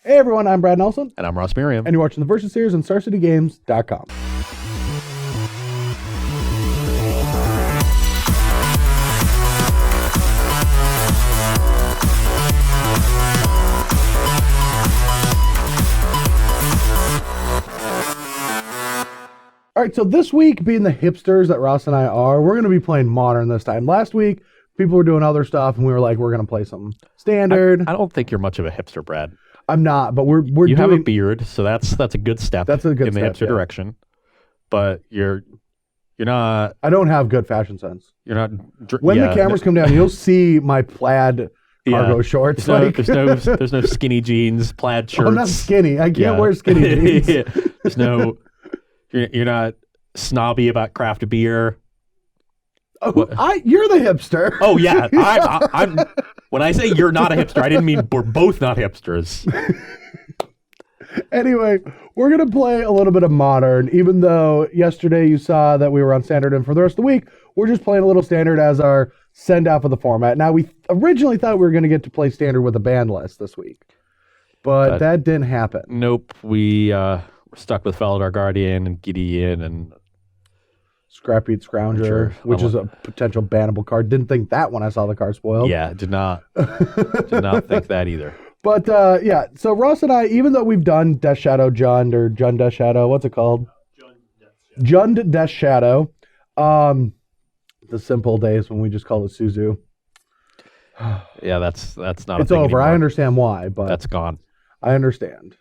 Hey everyone, I'm Brad Nelson. And I'm Ross Merriam. And you're watching the Versus Series on StarCityGames.com. All right, so this week, being the hipsters that Ross and I are, we're going to be playing Modern this time. Last week, people were doing other stuff, and we were like, we're going to play some Standard. I don't think you're much of a hipster, Brad. I'm not, but we're you doing... have a beard, so that's a good step. That's a good in the step, hipster direction. But you're not. I don't have good fashion sense. You're not. When the cameras come down, you'll see my plaid cargo shorts. There's no skinny jeans, plaid shirts. I'm not skinny. I can't wear skinny jeans. There's no. You're not snobby about craft beer. Oh, you're the hipster. Oh yeah, I'm. When I say you're not a hipster, I didn't mean we're both not hipsters. Anyway, we're gonna play a little bit of Modern, even though yesterday you saw that we were on Standard, and for the rest of the week, we're just playing a little Standard as our send off of the format. Now, we originally thought we were gonna get to play Standard with a band list this week, but that didn't happen. Nope, we're stuck with Feldar Guardian and Gideon and Scrappy Scrounger, which is a potential bannable card. Didn't think that when I saw the card spoiled. Yeah, did not think that either. But yeah, so Ross and I, even though we've done Death Shadow Jund or Jund Death Shadow, what's it called? Jund Death Shadow. The simple days when we just called it Suzu. Yeah, that's not. It's a thing over. anymore. I understand why, but that's gone. I understand.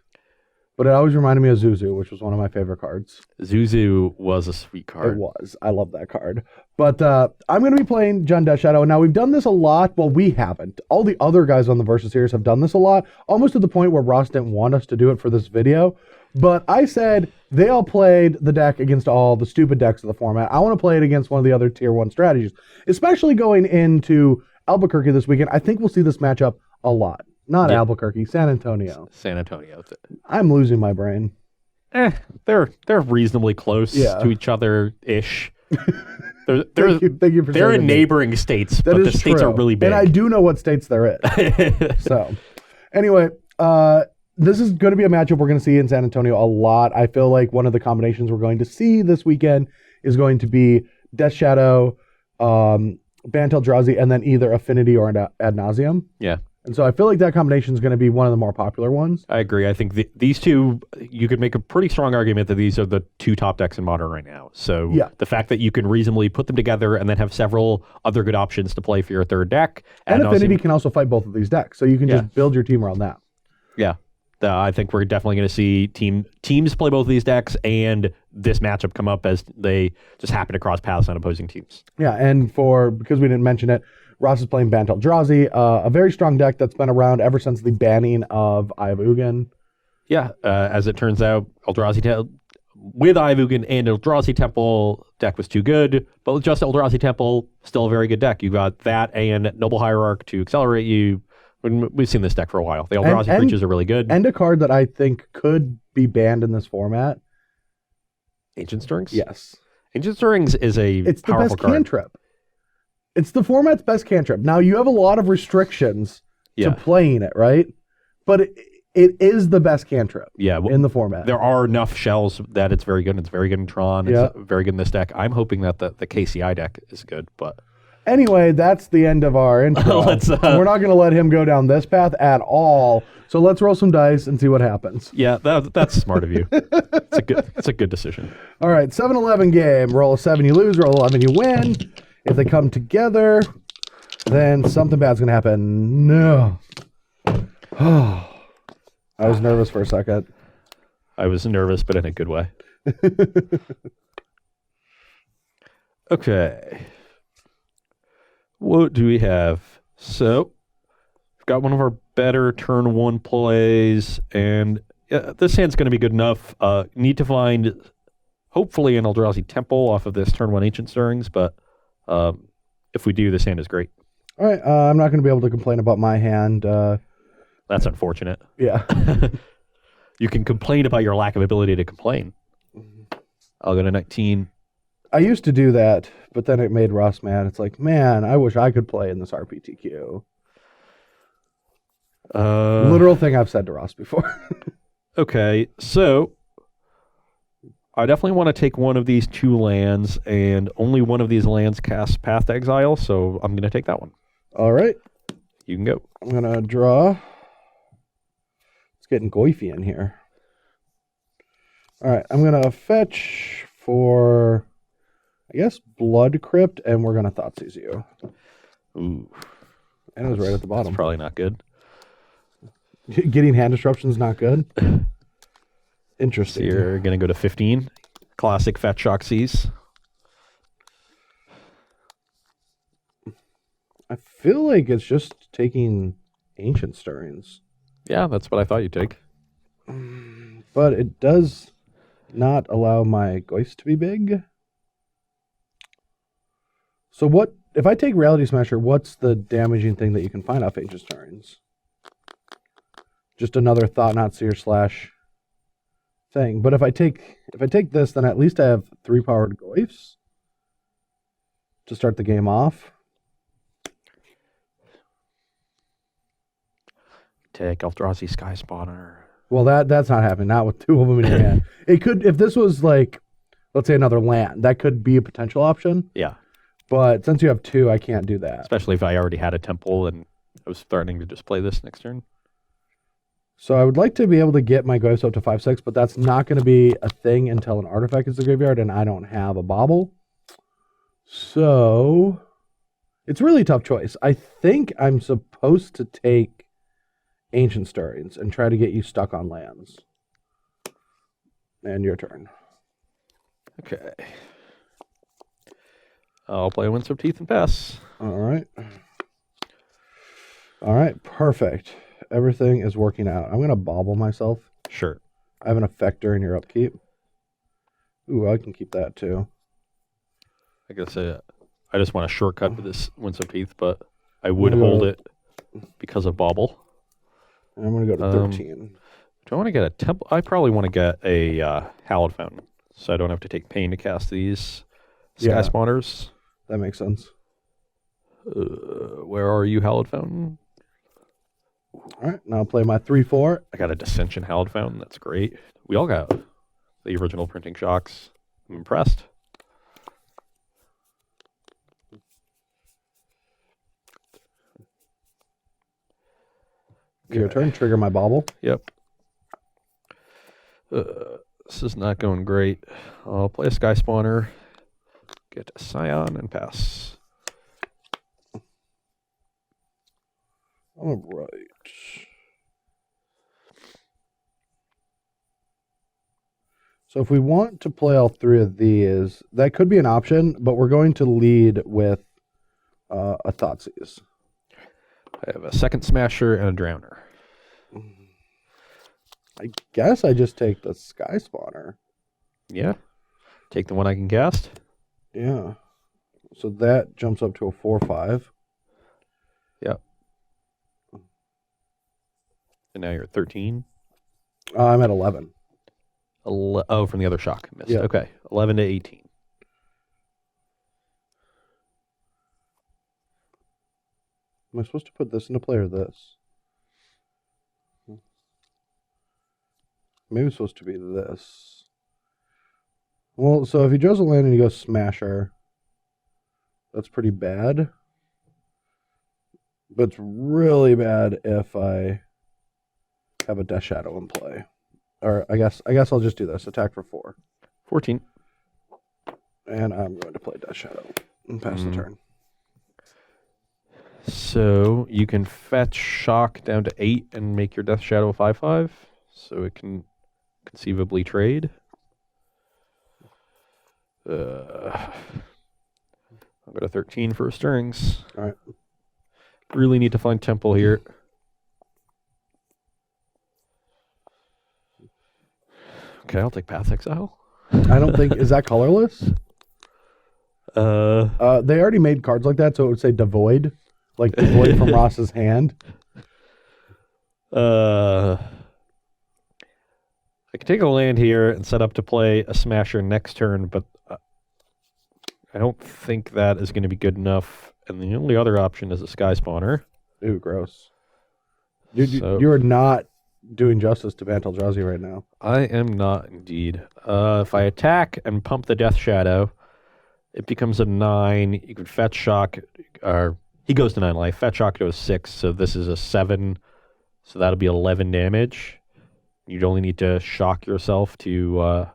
But it always reminded me of Zuzu, which was one of my favorite cards. Zuzu was a sweet card. It was. I love that card. But I'm going to be playing Jund Death Shadow. Now, we've done this a lot. Well, we haven't. All the other guys on the Versus Series have done this a lot, almost to the point where Ross didn't want us to do it for this video. But I said they all played the deck against all the stupid decks of the format. I want to play it against one of the other Tier 1 strategies, especially going into Albuquerque this weekend. I think we'll see this matchup a lot. Not Albuquerque, San Antonio. San Antonio. I'm losing my brain. They're reasonably close to each other ish. Thank you for they're in neighboring states, but the states are really big. And I do know what states they're in. So, anyway, this is going to be a matchup we're going to see in San Antonio a lot. I feel like one of the combinations we're going to see this weekend is going to be Death Shadow, Bant Eldrazi, and then either Affinity or Ad Nauseam. Yeah. And so I feel like that combination is going to be one of the more popular ones. I agree. I think these two, you could make a pretty strong argument that these are the two top decks in Modern right now. So the fact that you can reasonably put them together and then have several otplay good options to play for your third deck. And Affinity can also fight both of these decks. So you can just build your team around that. Yeah. I think we're definitely going to see teams play both of these decks and this matchup come up as they just happen to cross paths on opposing teams. Yeah, and because we didn't mention it, Ross is playing Bant Eldrazi, a very strong deck that's been around ever since the banning of Eye of Ugin. Yeah, as it turns out, with Eye of Ugin and Eldrazi Temple, deck was too good, but with just Eldrazi Temple, still a very good deck. You got that and Noble Hierarch to accelerate you. We've seen this deck for a while. The Eldrazi creatures are really good. And a card that I think could be banned in this format. Ancient Stirrings? Yes. Ancient Stirrings is it's powerful the best cantrip. It's the format's best cantrip. Now, you have a lot of restrictions to playing it, right? But it is the best cantrip in the format. There are enough shells that it's very good. It's very good in Tron. It's very good in this deck. I'm hoping that the KCI deck is good, but... Anyway, that's the end of our intro. We're not going to let him go down this path at all. So let's roll some dice and see what happens. Yeah, that's smart of you. It's a good decision. All right, 7-11 game. Roll a 7, you lose. Roll 11, you win. If they come together, then something bad's going to happen. No. I was nervous for a second. I was nervous, but in a good way. Okay. What do we have? So, we've got one of our better turn 1 plays, and this hand's going to be good enough. Need to find, hopefully, an Eldrazi Temple off of this turn 1 Ancient Stirrings, but if we do, this hand is great. All right, I'm not going to be able to complain about my hand. That's unfortunate. Yeah. You can complain about your lack of ability to complain. I'll go to 19. I used to do that, but then it made Ross mad. It's like, man, I wish I could play in this RPTQ. Literal thing I've said to Ross before. Okay, so I definitely want to take one of these 2 lands, and only one of these lands casts Path to Exile, so I'm going to take that one. All right. You can go. I'm going to draw. It's getting goify in here. All right. I'm going to fetch for, I guess, Blood Crypt, and we're going to Thoughtseize you. Ooh. And it was right at the bottom. That's probably not good. Getting hand disruption is not good. Interesting. So you're going to go to 15. Classic Fetch Shock Seize. I feel like it's just taking Ancient Stirrings. Yeah, that's what I thought you'd take. But it does not allow my Goist to be big. So what, if I take Reality Smasher, what's the damaging thing that you can find off Ancient Stirrings? Just another Thought-Knot Seer / thing. But if I take this, then at least I have 3 powered Goifs to start the game off. Take Eldrazi Sky Spawner. Well, that's not happening. Not with 2 of them in your hand. It could, if this was like, let's say another land, that could be a potential option. Yeah. But since you have 2, I can't do that. Especially if I already had a temple and I was threatening to just play this next turn. So I would like to be able to get my Goifs up to 5/6, but that's not going to be a thing until an artifact is in the graveyard, and I don't have a bauble. So it's really a tough choice. I think I'm supposed to take Ancient Stirrings and try to get you stuck on lands. And your turn. Okay. I'll play Winds of Teeth and pass. All right. All right, perfect. Everything is working out. I'm going to bauble myself. Sure. I have an effector in your upkeep. Ooh, I can keep that too. I guess I just want a shortcut with this Winds of Teeth, but I would hold it because of Bauble. And I'm going to go to 13. Do I want to get a temple? I probably want to get a Hallowed Fountain, so I don't have to take pain to cast these Sky Spawners. That makes sense. Where are you, Hallowed Fountain? All right, now I'll play my 3/4. I got a Dissension Hallowed Fountain. That's great. We all got the original Printing Shocks. I'm impressed. Your turn. Trigger my bauble. Yep. This is not going great. I'll play a Sky Spawner, get a Scion, and pass. All right. So if we want to play all 3 of these, that could be an option, but we're going to lead with a Thoughtseize. I have a second Smasher and a Drowner. I guess I just take the Sky Spawner. Yeah. Take the one I can cast. Yeah. So that jumps up to a 4/5. Yep. And now you're at 13. I'm at 11. Oh, from the other shock. Missed. Yeah. Okay. 11 to 18. Am I supposed to put this into play or this? Maybe it's supposed to be this. Well, so if he draws a land and he goes Smasher, that's pretty bad. But it's really bad if I have a Death Shadow in play. Or I guess I'll just do this. Attack for 4. 14. And I'm going to play Death Shadow and pass the turn. So you can fetch Shock down to 8 and make your Death Shadow 5/5. So it can conceivably trade. I'll go to 13 for Stirrings. All right. Really need to find Temple here. Okay, I'll take Path Exile. I don't think, is that colorless? They already made cards like that, so it would say Devoid. Like Devoid from Ross's hand. I can take a land here and set up to play a Smasher next turn, but I don't think that is going to be good enough. And the only other option is a Sky Spawner. Ooh, gross. You're not doing justice to Bant Eldrazi right now. I am not indeed. If I attack and pump the Death Shadow, it becomes a 9. You can fetch shock, or he goes to 9 life. Fetch shock goes 6, so this is a 7. So that'll be 11 damage. You'd only need to shock yourself to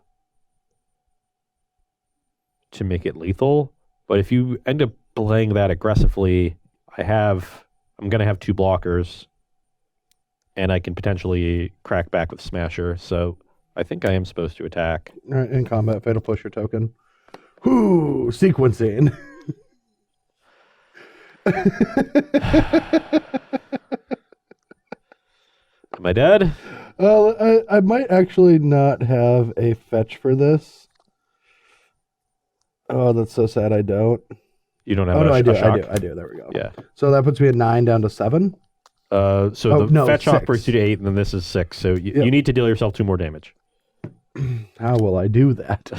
make it lethal. But if you end up playing that aggressively, I'm going to have 2 blockers, and I can potentially crack back with Smasher. So I think I am supposed to attack. All right, in combat, Fatal Push your token. Whoo, sequencing. Am I dead? I might actually not have a fetch for this. Oh, that's so sad. I don't. You don't have no, I do. shock? I do. There we go. Yeah. So that puts me at 9 down to 7. Fetch shock 6. brings you to 8, and then this is 6. So you need to deal yourself 2 more damage. How will I do that?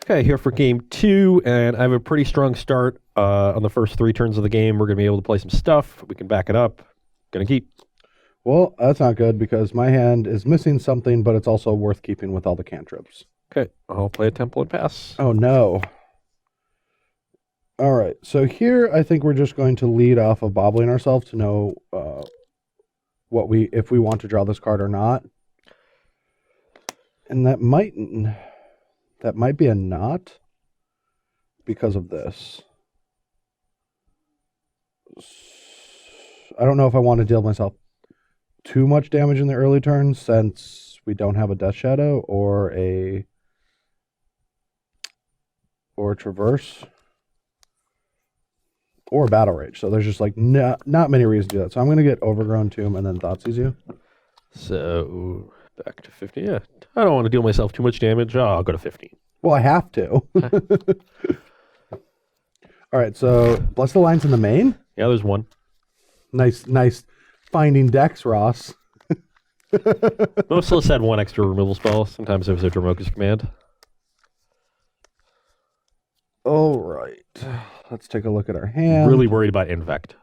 Okay, here for game 2, and I have a pretty strong start on the first 3 turns of the game. We're going to be able to play some stuff. We can back it up. Going to keep. Well, that's not good because my hand is missing something, but it's also worth keeping with all the cantrips. Okay, I'll play a temple and pass. Oh, no. All right, so here I think we're just going to lead off of bobbling ourselves to know if we want to draw this card or not. And that might be a not because of this. I don't know if I want to deal myself too much damage in the early turns since we don't have a Death Shadow or a Traverse or Battle Rage. So there's just like not many reasons to do that. So I'm going to get Overgrown Tomb and then Thoughtseize You. So back to 15. Yeah, I don't want to deal myself too much damage. I'll go to 15. Well, I have to. All right, so Bless the Lines in the main. Yeah, there's 1. Nice finding decks, Ross. Most lists had 1 extra removal spell. Sometimes there was a Dromoka's Command. All right. Let's take a look at our hand. Really worried about Infect.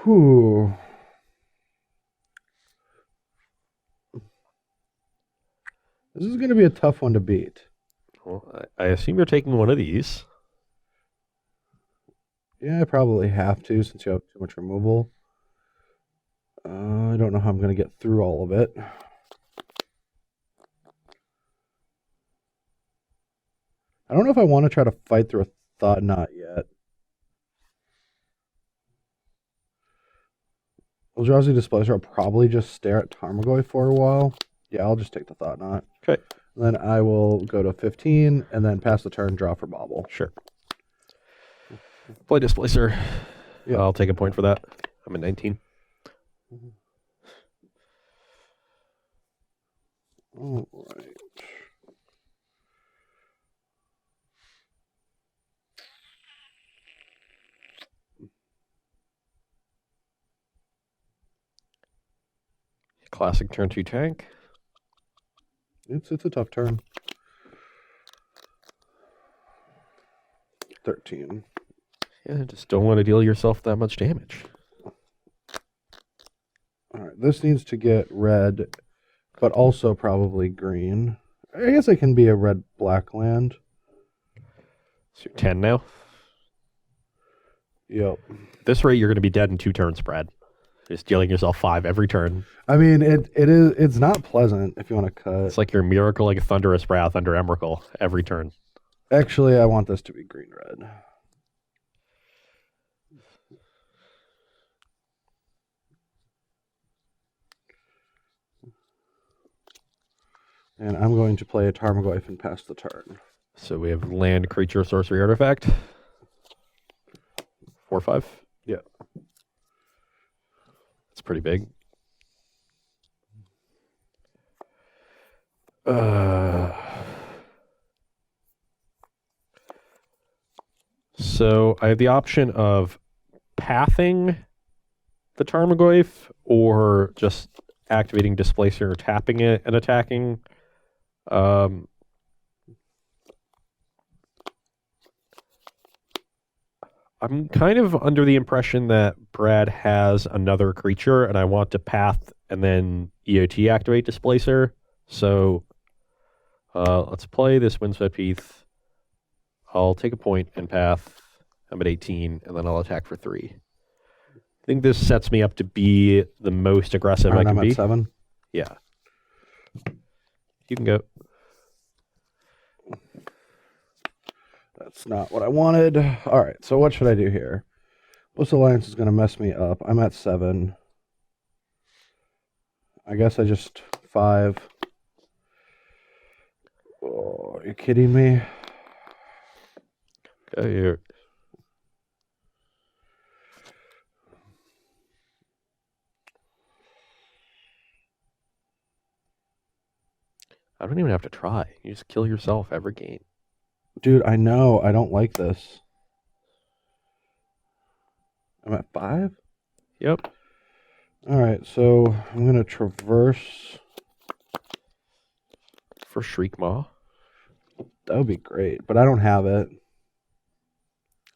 Whew. This is going to be a tough one to beat. Well, I assume you're taking one of these. Yeah, I probably have to since you have too much removal. I don't know how I'm going to get through all of it. I don't know if I want to try to fight through a Thought Knot yet. Eldrazi Displacer, I'll probably just stare at Tarmogoyf for a while. Yeah, I'll just take the Thought Knot. Okay. Then I will go to 15 and then pass the turn, draw for Bobble. Sure. Play Displacer. Yeah. I'll take a point for that. I'm at 19. All right. Classic turn 2 tank. It's a tough turn. 13. Yeah, just don't want to deal yourself that much damage. All right, this needs to get red, but also probably green. I guess it can be a red-black land. So you're 10 now? Yep. At this rate, you're going to be dead in 2 turns, Brad. Just dealing yourself 5 every turn. I mean, it's not pleasant if you want to cut. It's like your Miracle, like a Thunderous Wrath under Emrakul every turn. Actually, I want this to be green-red. And I'm going to play a Tarmogoyf and pass the turn. So we have land, creature, sorcery, artifact. 4/5. Yeah. It's pretty big. So I have the option of pathing the Tarmogoyf or just activating Displacer or tapping it and attacking. I'm kind of under the impression that Brad has another creature, and I want to path and then EOT activate Displacer. So let's play this Windswept Heath. I'll take a point and path. I'm at 18, and then I'll attack for 3. I think this sets me up to be the most aggressive I can I'm be. at 7. Yeah. You can go. That's not what I wanted. All right, so what should I do here? Bliss Alliance is going to mess me up. I'm at 7. I guess I just 5. Oh, are you kidding me? Okay, here. I don't even have to try. You just kill yourself every game. Dude, I know. I don't like this. I'm at 5? Yep. All right, so I'm going to traverse. For Shriekmaw. That would be great, but I don't have it.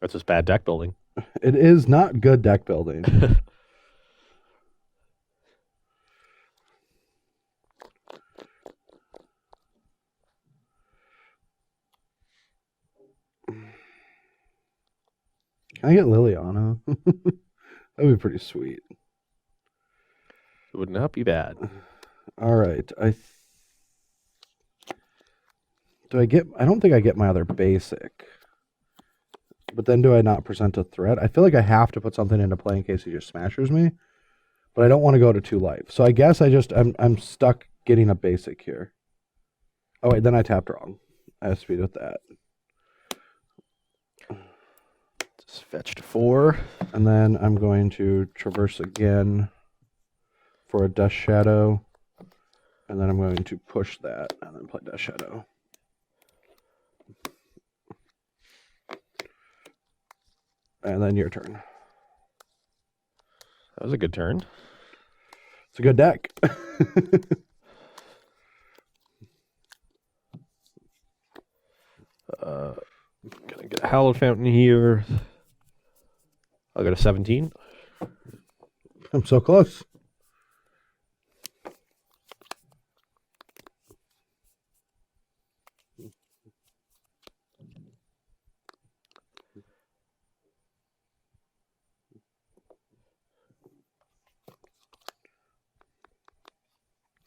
That's just bad deck building. It is not good deck building. Can I get Liliana? That would be pretty sweet. It would not be bad. All right. I don't think I get my other basic. But then do I not present a threat? I feel like I have to put something into play in case he just smashes me. But I don't want to go to 2 life. So I guess I'm stuck getting a basic here. Oh wait, then I tapped wrong. I have speed with that. Just fetch to 4. And then I'm going to traverse again for a Dust Shadow. And then I'm going to push that and then play Dust Shadow. And then your turn. That was a good turn. It's a good deck. Gonna get a Hallowed Fountain here. I'll go to 17. I'm so close.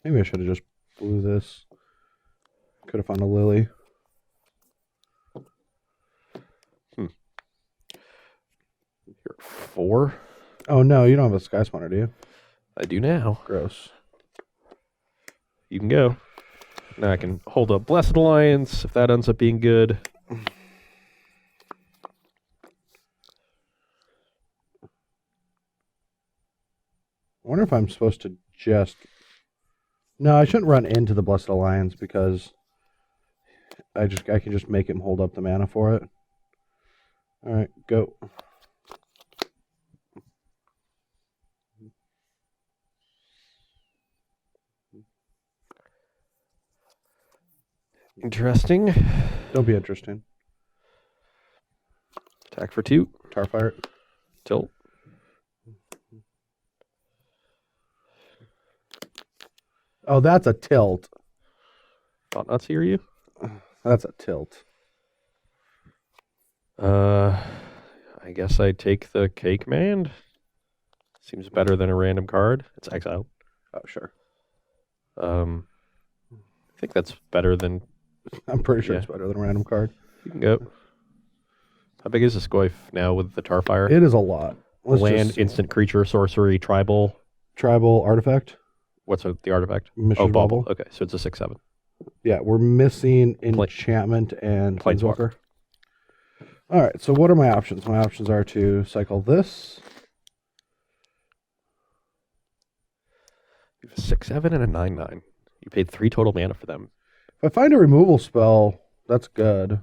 Maybe I should have just blew this. Could have found a Lily. You're at 4. Oh no, you don't have a Sky Spawner, do you? I do now. Gross. You can go. Now I can hold up Blessed Alliance if that ends up being good. I wonder if I'm supposed to just... No, I shouldn't run into the Blessed Alliance because I can just make him hold up the mana for it. All right, go. Interesting. Don't be interesting. Attack for 2. Tarfire. Tilt. Oh, that's a tilt. Thought not to hear you. That's a tilt. I guess I take the Cake Man. Seems better than a random card. It's exiled. Oh, sure. I think that's better than... I'm pretty sure Yeah. it's better than a random card. You can go. How big is the Scoif now with the Tarfire? It is a lot. Let's Land, just- instant creature, sorcery, tribal. Tribal artifact. What's the artifact? Mishra's Bubble. Bubble. Okay, so it's a 6/7. Yeah, we're missing enchantment and Planeswalker. Planeswalker. All right, so what are my options? My options are to cycle this. You have a 6/7 and a 9/9. You paid 3 total mana for them. If I find a removal spell, that's good.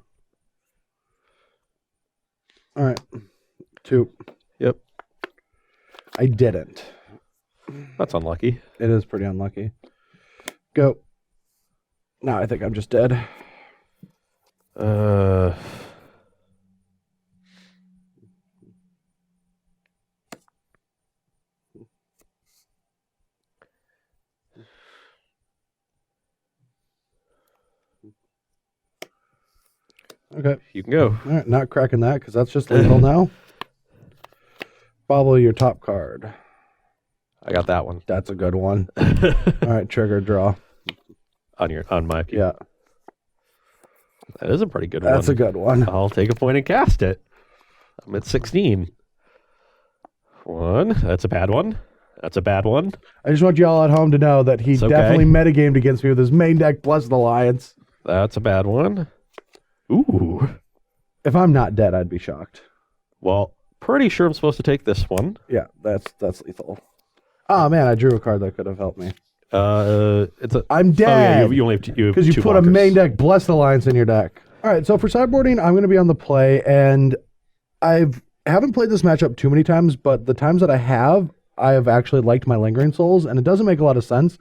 All right, 2. Yep. I didn't. That's unlucky. It is pretty unlucky. Go. No, I think I'm just dead. Okay. You can go. All right, not cracking that because that's just lethal now. Bobble your top card. I got that one. That's a good one. All right, trigger, draw. on my Yeah. That is a pretty good one. That's a good one. I'll take a point and cast it. I'm at 16. One. That's a bad one. That's a bad one. I just want y'all at home to know that he It's okay. definitely metagamed against me with his main deck plus the Alliance. That's a bad one. Ooh. If I'm not dead, I'd be shocked. Well, pretty sure I'm supposed to take this one. Yeah, that's lethal. Oh man, I drew a card that could have helped me. It's a. I'm dead. Oh yeah, you only have because you two put a blockers. main deck Blessed Alliance in your deck. All right, so for sideboarding, I'm going to be on the play, and I haven't played this matchup too many times, but the times that I have actually liked my Lingering Souls, and it doesn't make a lot of sense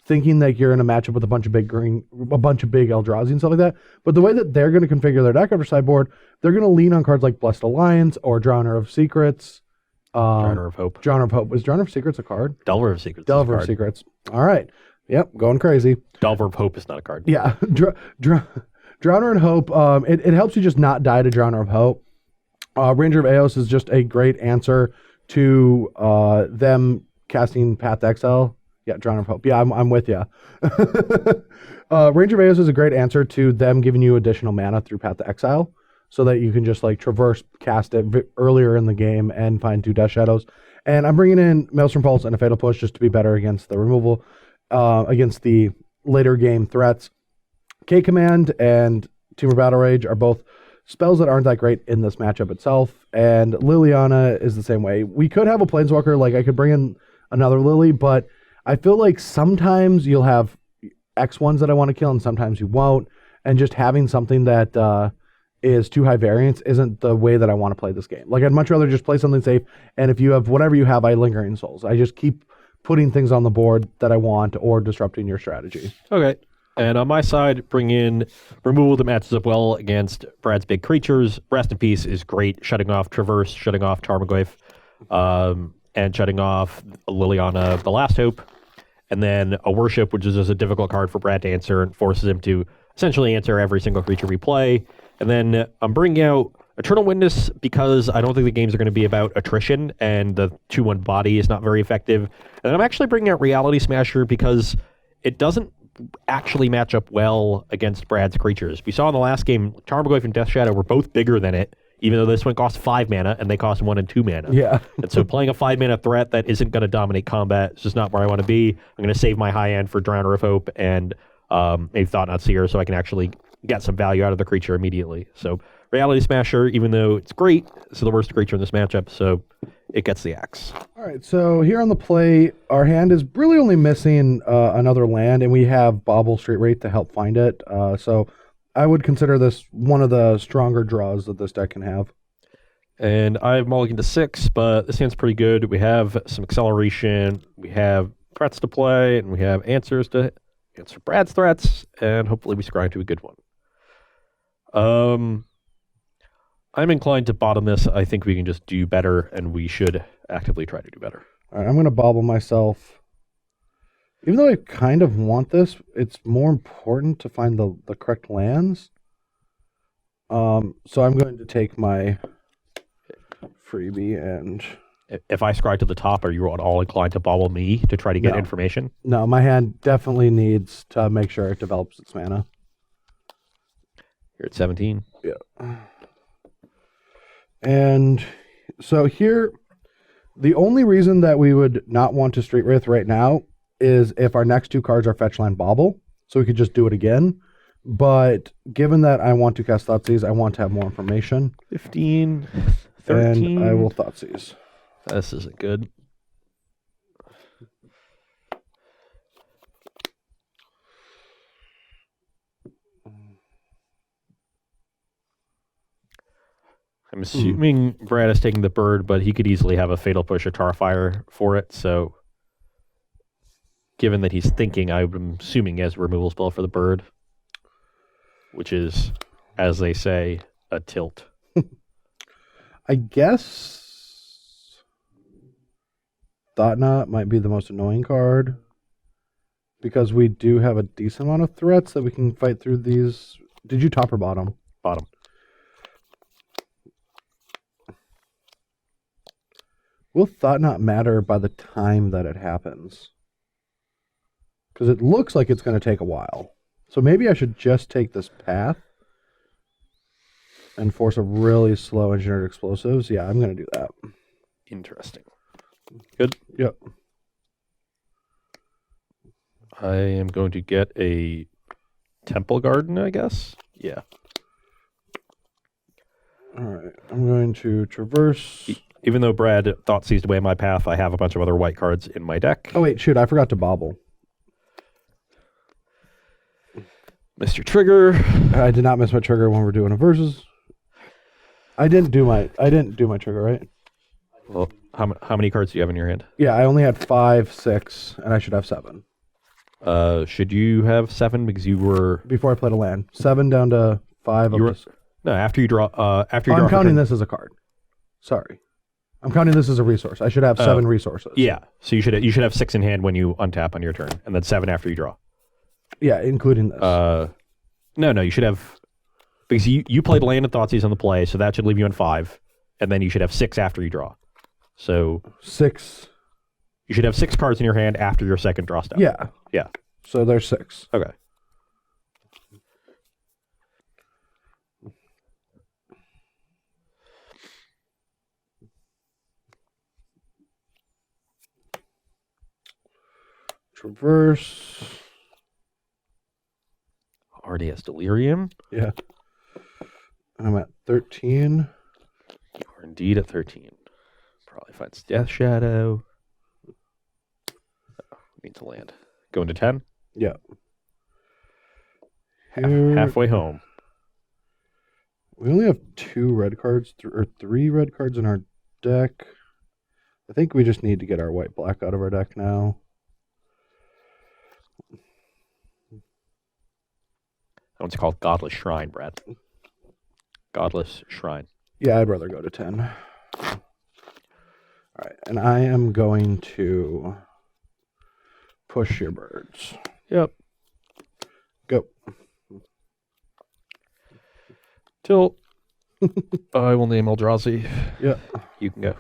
thinking that you're in a matchup with a bunch of big Eldrazi and stuff like that. But the way that they're going to configure their deck after sideboard, they're going to lean on cards like Blessed Alliance or Drowner of Secrets. Drowner of Hope. Drowner of Hope. Was Drowner of Secrets a card? Delver of Secrets. Delver of Secrets. All right. Yep, going crazy. Delver of Hope is not a card. Yeah. Drowner and Hope. It helps you just not die to Drowner of Hope. Ranger of Eos is just a great answer to them casting Path to Exile. Yeah, Drowner of Hope. Yeah, I'm with you. Ranger of Eos is a great answer to them giving you additional mana through Path to Exile, so that you can just like traverse, cast it earlier in the game and find 2 Death Shadows. And I'm bringing in Maelstrom Pulse and a Fatal Push just to be better against the removal, against the later game threats. K-Command and Tumor Battle Rage are both spells that aren't that great in this matchup itself. And Liliana is the same way. We could have a Planeswalker, like I could bring in another Lily, but I feel like sometimes you'll have X ones that I want to kill and sometimes you won't. And just having something that is too high variance isn't the way that I want to play this game. Like I'd much rather just play something safe. And if you have whatever you have, I Lingering Souls. I just keep putting things on the board that I want or disrupting your strategy. Okay. And on my side, bring in removal that matches up well against Brad's big creatures. Rest in Peace is great, shutting off Traverse, shutting off Tarmogoyf, and shutting off Liliana, the Last Hope. And then a Worship, which is just a difficult card for Brad to answer and forces him to essentially answer every single creature we play. And then I'm bringing out Eternal Witness because I don't think the games are going to be about attrition, and the 2/1 body is not very effective. And I'm actually bringing out Reality Smasher because it doesn't actually match up well against Brad's creatures. We saw in the last game, Tarmogoyf and Death Shadow were both bigger than it, even though this one costs 5 mana and they cost 1 and 2 mana. Yeah. And so playing a 5 mana threat that isn't going to dominate combat is just not where I want to be. I'm going to save my high end for Drowner of Hope and maybe Thought Not Seer so I can actually get some value out of the creature immediately. So Reality Smasher, even though it's great, it's the worst creature in this matchup, so it gets the axe. All right, so here on the play, our hand is really only missing another land, and we have Bobble Street Wraith to help find it. So I would consider this one of the stronger draws that this deck can have. And I've mulliganed to 6, but this hand's pretty good. We have some acceleration, we have threats to play, and we have answers to answer Brad's threats, and hopefully we scry into a good one. I'm inclined to bottom this. I think we can just do better, and we should actively try to do better. All right, I'm going to bobble myself. Even though I kind of want this, it's more important to find the correct lands. So I'm going to take my freebie and... If I scry to the top, are you at all inclined to bobble me to try to get information? No, my hand definitely needs to make sure it develops its mana. You're at 17. Yeah. And so here, the only reason that we would not want to Street Wraith right now is if our next 2 cards are Fetch Land Bobble, so we could just do it again. But given that I want to cast Thoughtseize, I want to have more information. 15, 13. And I will Thoughtseize. This isn't good. I'm assuming Brad is taking the bird, but he could easily have a Fatal Push or Tarfire for it, so given that he's thinking, I'm assuming he has a removal spell for the bird, which is, as they say, a tilt. I guess Thought Knot might be the most annoying card because we do have a decent amount of threats that we can fight through these. Did you top or bottom? Bottom. Will thought not matter by the time that it happens? Because it looks like it's going to take a while. So maybe I should just take this path and force a really slow engineered explosives. Yeah, I'm going to do that. Interesting. Good. Yep. I am going to get a temple garden, I guess. Yeah. All right. I'm going to traverse. Even though Brad thought seized away my path, I have a bunch of other white cards in my deck. Oh, wait, shoot. I forgot to bobble. Mr. Trigger. I did not miss my trigger when we're doing a versus. I didn't do my trigger, right? Well, how many cards do you have in your hand? Yeah, I only had 5, 6, and I should have 7. Should you have 7 because you were Before I played a land. 7 down to 5. No, after you draw. I'm counting this as a card. Sorry. I'm counting this as a resource. I should have 7 resources. Yeah, so you should have 6 in hand when you untap on your turn, and then 7 after you draw. Yeah, including this. No, you should have, because you played land and Thoughtseize on the play, so that should leave you on 5, and then you should have 6 after you draw. So 6. You should have 6 cards in your hand after your second draw step. Yeah. Yeah. So there's 6. Okay. Traverse. Already has Delirium. Yeah. I'm at 13. You are indeed at 13. Probably finds Death Shadow. Oh, needs to land. Going to 10? Yeah. Halfway home. We only have 2 red cards, or 3 red cards in our deck. I think we just need to get our white-black out of our deck now. That one's called Godless Shrine, Brad. Godless Shrine. Yeah, I'd rather go to 10. All right, and I am going to push your birds. Yep. Go. Tilt. I will name Eldrazi. Yeah. You can go.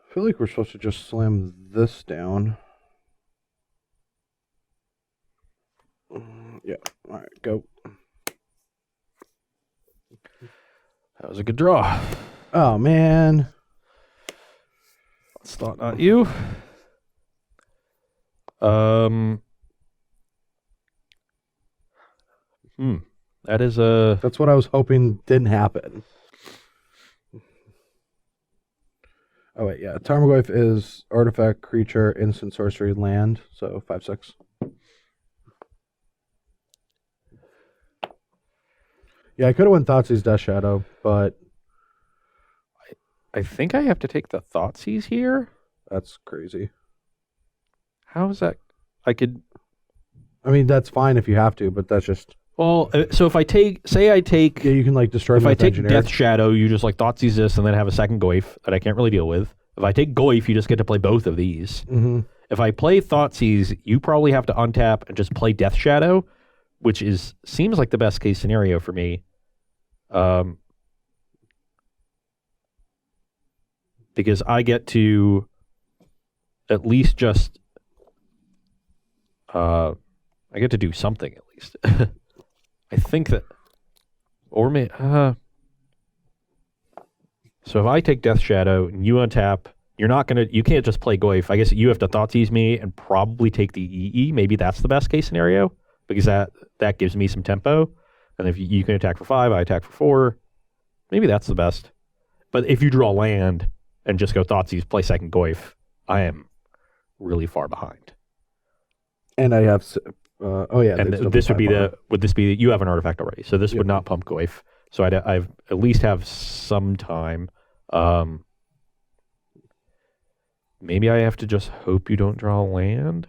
I feel like we're supposed to just slam this down. Yeah. All right, go. That was a good draw. Oh, man. It's not you. That is a... That's what I was hoping didn't happen. Oh, wait, yeah. Tarmogoyf is artifact, creature, instant sorcery, land. So 5, 6. Yeah, I could have went Thoughtseize Death Shadow, but I think I have to take the Thoughtseize here. that's crazy. How is that? I could... I mean, that's fine if you have to, but that's just... Well, so if I take... Say I take... Yeah, you can, like, destroy If me I with take Engineer. Death Shadow, you just, like, Thoughtseize this and then have a second Goyf that I can't really deal with. If I take Goyf, you just get to play both of these. Mm-hmm. If I play Thoughtseize, you probably have to untap and just play Death Shadow, which seems like the best case scenario for me. Because I get to at least just I get to do something at least. I think that, or may so if I take Death Shadow and you untap, you can't just play Goyf. I guess you have to Thoughtseize me and probably take the EE. Maybe that's the best case scenario because that gives me some tempo. And if you can attack for 5, I attack for 4. Maybe that's the best. But if you draw land and just go Thoughtseize, play second Goyf, I am really far behind. And I have... oh, yeah. And this would be you have an artifact already, so this would not pump Goyf. So I've at least have some time. Maybe I have to just hope you don't draw land.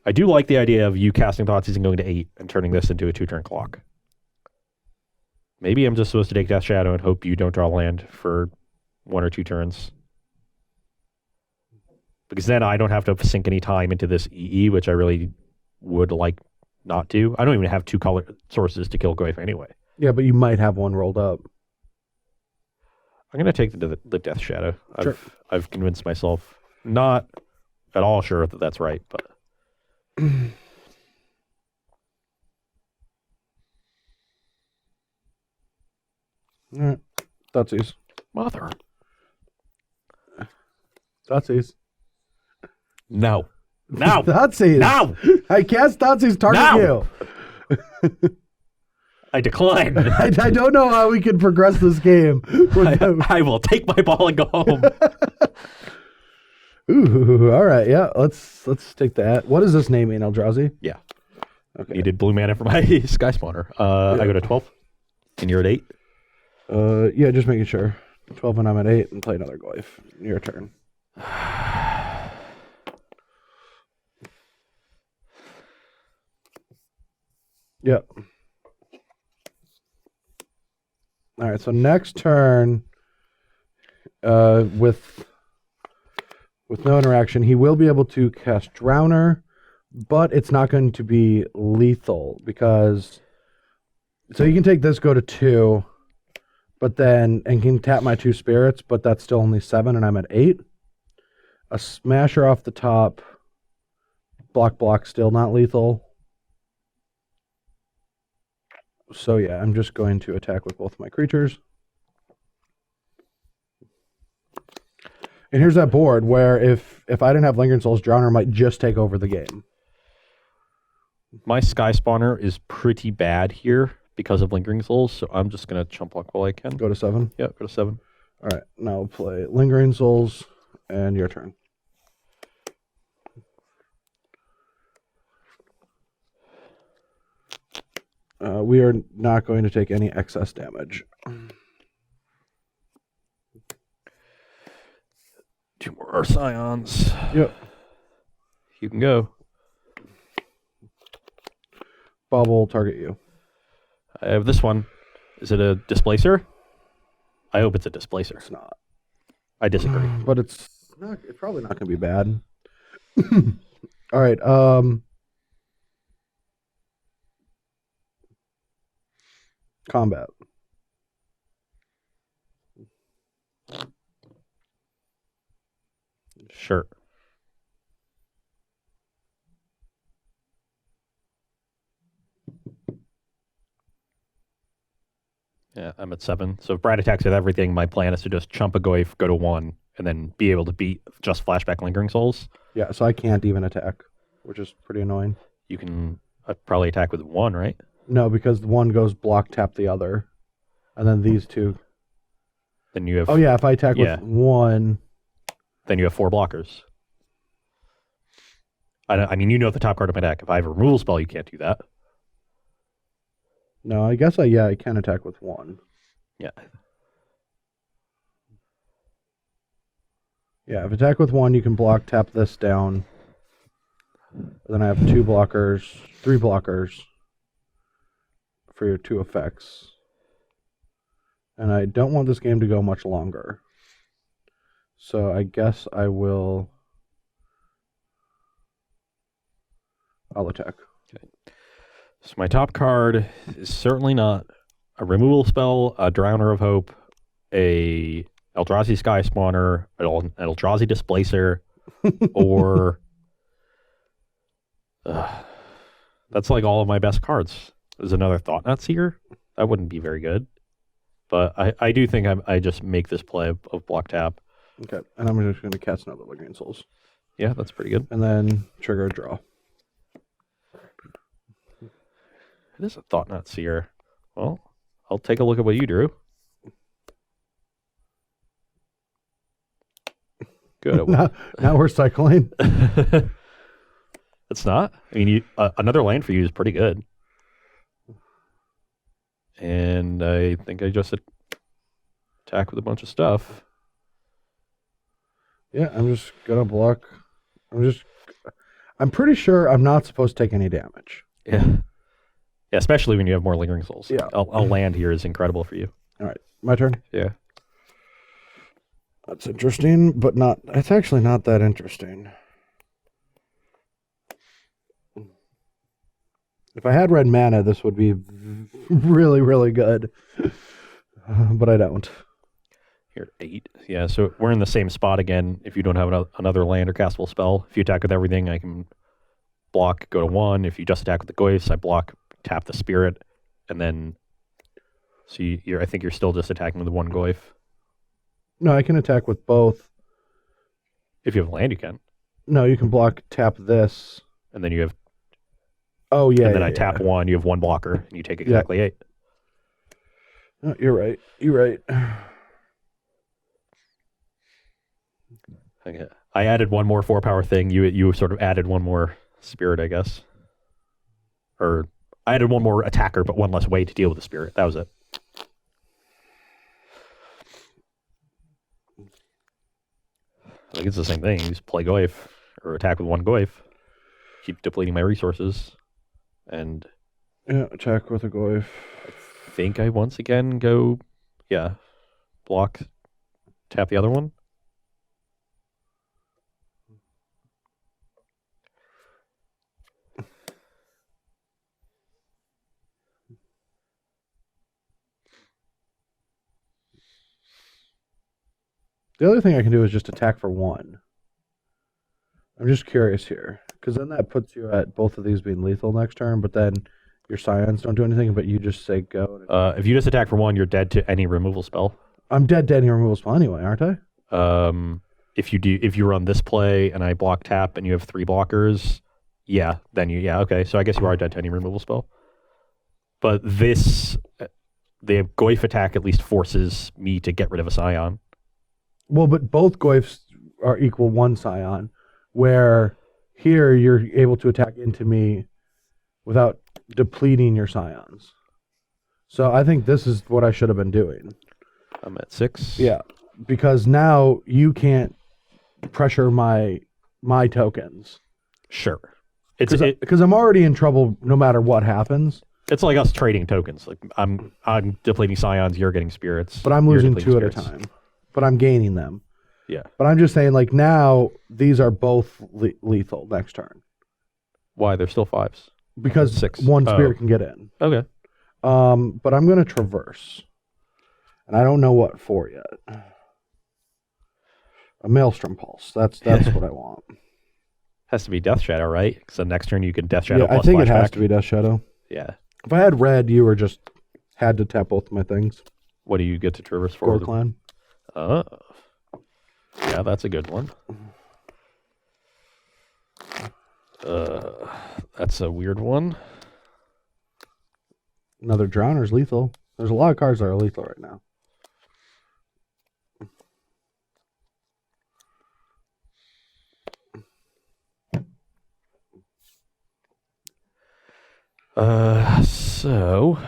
I do like the idea of you casting Thoughtseize and going to 8 and turning this into a 2-turn clock. Maybe I'm just supposed to take Death Shadow and hope you don't draw land for 1 or 2 turns. because then I don't have to sink any time into this EE, which I really would like not to. I don't even have 2 color sources to kill Goyf anyway. Yeah, but you might have one rolled up. I'm going to take the Death Shadow. Sure. I've convinced myself, not at all sure that that's right, but... Thutsies. Mother. Thutsies. No. No. Thutsies. No. I cast Thutsies, target you. I decline. I don't know how we can progress this game. I will take my ball and go home. Ooh, all right, yeah. Let's take that. What does this name mean, Eldrazi? Yeah. Okay. Needed blue mana for my Sky Spawner. I go to 12, and you're at 8. Yeah, just making sure. 12 and I'm at 8, and play another Goyf. Your turn. Yep. All right, so next turn, with no interaction, he will be able to cast Drowner, but it's not going to be lethal because... So you can take this, go to 2, but then... And can tap my 2 spirits, but that's still only 7, and I'm at 8. A Smasher off the top. Block, still not lethal. So yeah, I'm just going to attack with both my creatures. And here's that board where if I didn't have Lingering Souls, Drowner might just take over the game. My Sky Spawner is pretty bad here because of Lingering Souls, so I'm just going to chump block while I can. Go to 7? Yeah, go to 7. All right, now we'll play Lingering Souls, and your turn. We are not going to take any excess damage. 2 more Scions. Yep. You can go. Bobble, target you. I have this one. Is it a Displacer? I hope it's a Displacer. It's not. I disagree. But it's probably not going to be bad. All right. Combat. Sure. Yeah, I'm at 7. So if Brad attacks with everything, my plan is to just chump a Goyf, go to 1, and then be able to beat just Flashback Lingering Souls. Yeah, so I can't even attack, which is pretty annoying. You can probably attack with 1, right? No, because one goes block, tap the other. And then these 2. Then you have... Oh, yeah, if I attack with 1... Then you have 4 blockers. I mean, you know the top card of my deck. If I have a removal spell, you can't do that. No, I guess I can attack with 1. Yeah. Yeah, if attack with 1, you can block, tap this down. Then I have 2 blockers, 3 blockers for your 2 effects. And I don't want this game to go much longer. So I guess I'll attack. Okay. So my top card is certainly not a removal spell, a Drowner of Hope, a Eldrazi Sky Spawner, an Eldrazi Displacer, or... that's like all of my best cards. There's another Thought-Knot Seeker. That wouldn't be very good. But I do think I just make this play of block tap. Okay, and I'm just going to cast another Lingering Souls. Yeah, that's pretty good. And then trigger a draw. It is a Thought-Knot Seer. Well, I'll take a look at what you drew. Good. now we're cycling. It's not. I mean, another land for you is pretty good. And I think I just attack with a bunch of stuff. Yeah, I'm just gonna block. I'm pretty sure I'm not supposed to take any damage. Yeah. Yeah, especially when you have more Lingering Souls. Yeah. A land here is incredible for you. All right, my turn. Yeah. That's interesting, but not. It's actually not that interesting. If I had red mana, this would be really, really good. But I don't. Here, 8. Yeah, so we're in the same spot again. If you don't have another land or castable spell, if you attack with everything, I can block, go to 1. If you just attack with the Goyfs, I block, tap the Spirit, and then... So I think you're still just attacking with the 1 Goyf. No, I can attack with both. If you have land, you can. No, you can block, tap this. And then you have... Oh, yeah. And then I tap 1, you have 1 blocker, and you take exactly 8. Oh, you're right. You're right. Okay. I added 1 more 4-power thing. You sort of added 1 more Spirit, I guess. Or I added 1 more attacker, but 1 less way to deal with the Spirit. That was it. I think it's the same thing. You just play Goyf, or attack with 1 Goyf. Keep depleting my resources. And... Yeah, attack with a Goyf. I think I once again go... Yeah. Block. Tap the other one. The other thing I can do is just attack for 1. I'm just curious here, because then that puts you at both of these being lethal next turn, but then your Scions don't do anything, but you just say go. If you just attack for 1, you're dead to any removal spell. I'm dead to any removal spell anyway, aren't I? If you run this play and I block tap and you have 3 blockers, okay. So I guess you are dead to any removal spell. But the Goyf attack at least forces me to get rid of a Scion. Well, but both Goyfs are equal 1 Scion, where here you're able to attack into me without depleting your Scions. So I think this is what I should have been doing. I'm at 6. Yeah, because now you can't pressure my tokens. Sure. Because I'm already in trouble no matter what happens. It's like us trading tokens. Like I'm depleting Scions, you're getting spirits. But I'm losing 2 at a time. But I'm gaining them. Yeah. But I'm just saying, like, now these are both lethal next turn. Why? They're still 5s. Because 6. 1 spirit can get in. Okay. But I'm going to traverse. And I don't know what for yet. A Maelstrom Pulse. That's what I want. Has to be Death Shadow, right? Because the next turn you can Death Shadow plus I think flashback. it has to be Death Shadow. Yeah. If I had red, you were just had to tap both my things. What do you get to traverse for? Gorklan. Oh. Yeah, that's a good one. That's a weird one. Another Drowner's lethal. There's a lot of cards that are lethal right now. So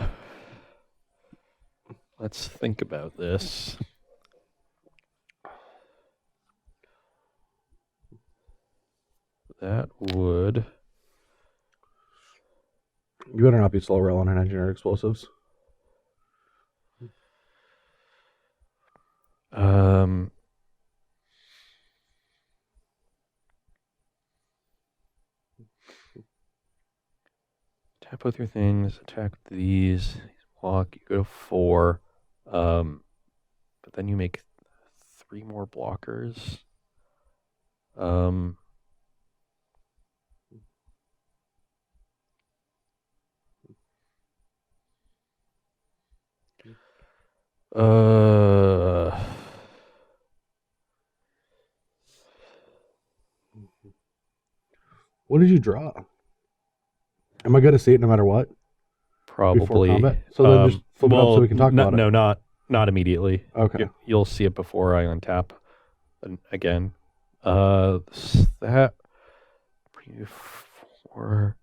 let's think about this. That would... You better not be slow rolling on engineered explosives. Tap both your things, attack these, block, you go to 4. But then you make 3 more blockers. What did you draw? Am I going to see it no matter what? Probably. So then just flip it up so we can talk about it. No, not immediately. Okay. You'll see it before I untap again. That before.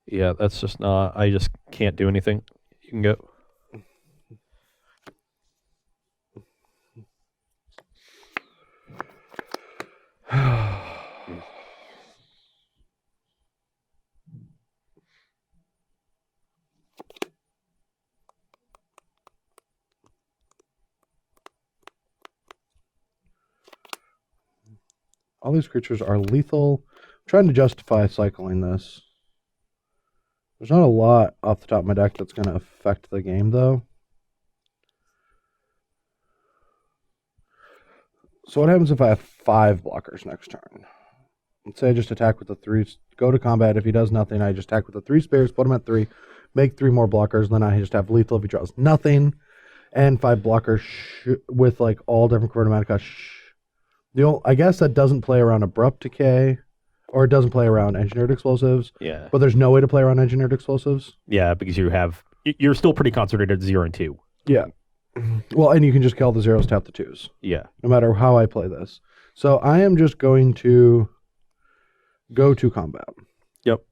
Yeah, that's just not. I just can't do anything. You can go. All these creatures are lethal. I'm trying to justify cycling this. There's not a lot off the top of my deck that's going to affect the game, though. So what happens if I have 5 blockers next turn? Let's say I just attack with the 3, go to combat. If he does nothing, I just attack with the 3 spirits, put him at 3, make 3 more blockers, then I just have lethal if he draws nothing, and 5 blockers with like all different chromatic costs. I guess that doesn't play around Abrupt Decay, or it doesn't play around Engineered Explosives. Yeah. But there's no way to play around Engineered Explosives. Yeah, because you're still pretty concentrated at 0 and 2. Yeah. Well, and you can just kill the 0s, tap the 2s. Yeah. No matter how I play this. So I am just going to go to combat. Yep.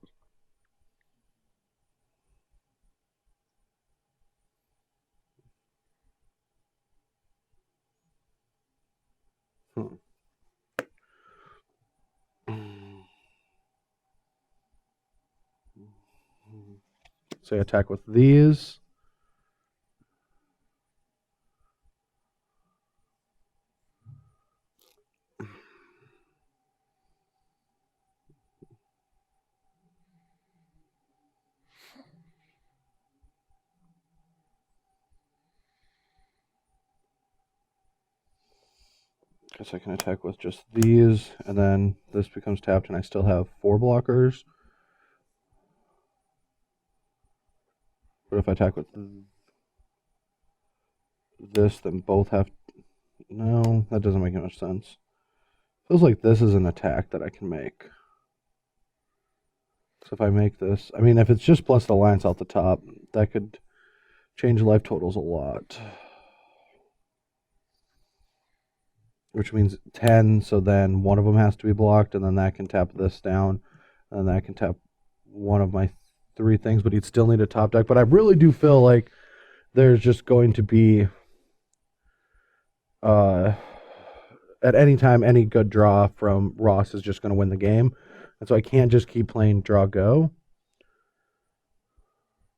So I attack with these. Guess I can attack with just these, and then this becomes tapped, and I still have 4 blockers. But if I attack with this, then both have... No, that doesn't make much sense. Feels like this is an attack that I can make. So if I make this... I mean, if it's just plus the alliance out the top, that could change life totals a lot. Which means 10, so then one of them has to be blocked, and then that can tap this down, and that can tap one of my 3 things, but you'd still need a top deck. But I really do feel like there's just going to be, at any time, any good draw from Ross is just going to win the game. And so I can't just keep playing draw go.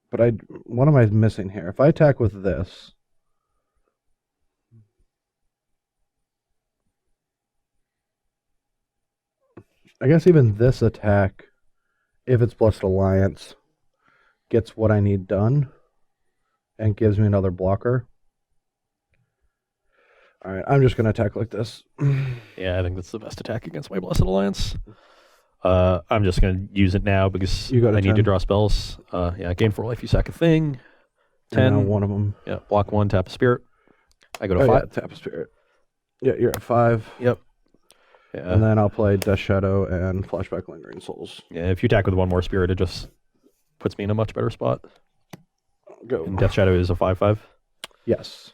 But what am I missing here? If I attack with this... I guess even this attack, if it's plus alliance, gets what I need done and gives me another blocker. All right, I'm just going to attack like this. Yeah, I think that's the best attack against my Blessed Alliance. I'm just going to use it now because I need to draw spells. Yeah, gain 4 life, you sack a thing. 10. One of them. Yeah, block 1, tap a spirit. I go to 5. Yeah, tap a spirit. Yeah, you're at 5. Yep. Yeah. And then I'll play Death Shadow and Flashback Lingering Souls. Yeah, if you attack with 1 more spirit, it just puts me in a much better spot. Go. And Death Shadow is a 5/5. Yes.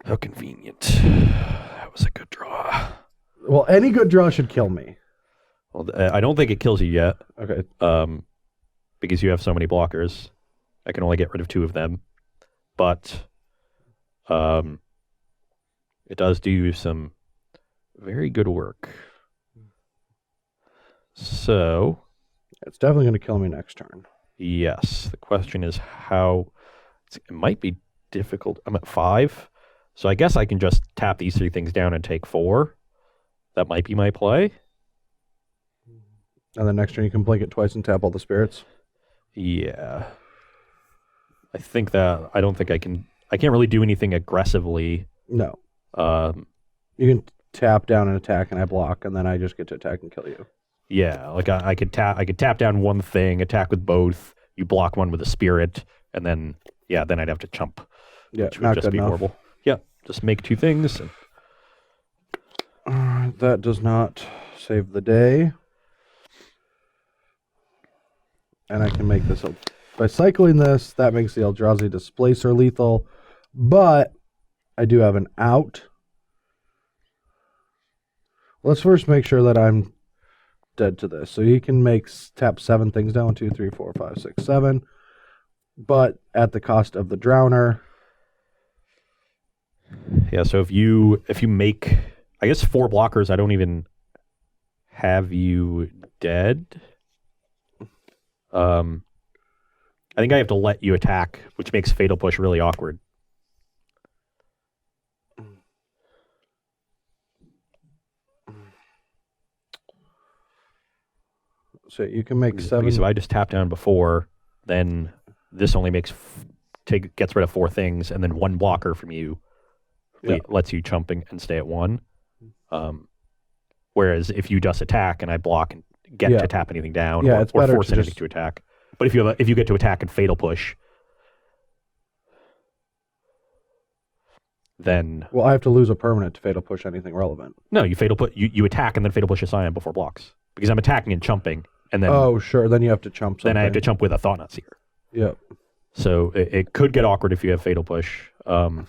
How convenient. That was a good draw. Well, any good draw should kill me. Well, I don't think it kills you yet. Okay. Because you have so many blockers. I can only get rid of 2 of them. But it does do some very good work. So it's definitely going to kill me next turn. Yes. The question is how... It might be difficult. I'm at 5. So I guess I can just tap these 3 things down and take 4. That might be my play. And then next turn you can blink it twice and tap all the spirits. Yeah. I think that... I don't think I can... I can't really do anything aggressively. No. You can tap down and attack, and I block, and then I just get to attack and kill you. Yeah, like I could tap down 1 thing, attack with both. You block 1 with a spirit, and then then I'd have to chump. Yeah, which would not just good be enough. horrible. Yeah, just make 2 things. That does not save the day. And I can make this by cycling this. That makes the Eldrazi Displacer lethal, but I do have an out. Let's first make sure that I'm dead to this. So he can tap 7 things down. 1, 2, 3, 4, 5, 6, 7. But at the cost of the Drowner. Yeah, so if you make, I guess 4 blockers, I don't even have you dead. I think I have to let you attack, which makes Fatal Push really awkward. So you can make Because 7. if I just tap down before, then this only makes gets rid of 4 things, and then 1 blocker from you lets you chump and stay at 1. Whereas if you just attack and I block and get to tap anything down, or force anything to attack. But if you get to attack and fatal push, then I have to lose a permanent to fatal push anything relevant. No, you fatal put you attack and then fatal push a Scion before blocks, because I'm attacking and chumping, and then sure, then you have to chump something. Then I have to chump with a Thought-Knot Seer. Yep. So it could get awkward if you have fatal push. All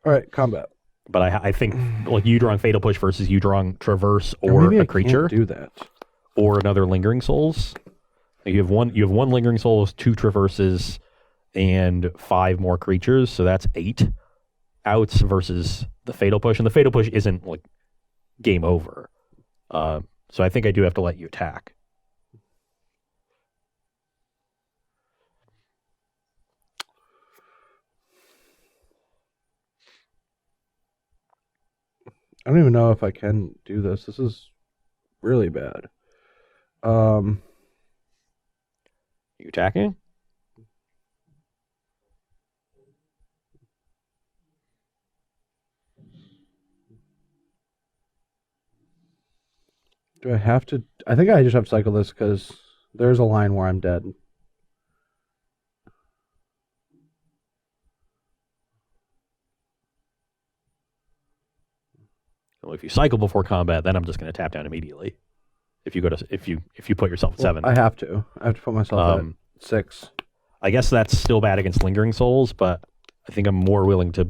right, combat. But I think like you drawing fatal push versus you drawing traverse or a creature, do that, or another lingering souls. You have one lingering souls, 2 traverses, and 5 more creatures, so that's 8 outs versus the fatal push, and the fatal push isn't like game over. So I think I do have to let you attack. I don't even know if I can do this. This is really bad. You attacking? Do I have to? I think I just have to cycle this because there's a line where I'm dead. Well, if you cycle before combat, then I'm just going to tap down immediately. If you put yourself at 7, I have to put myself at 6. I guess that's still bad against lingering souls, but I think I'm more willing to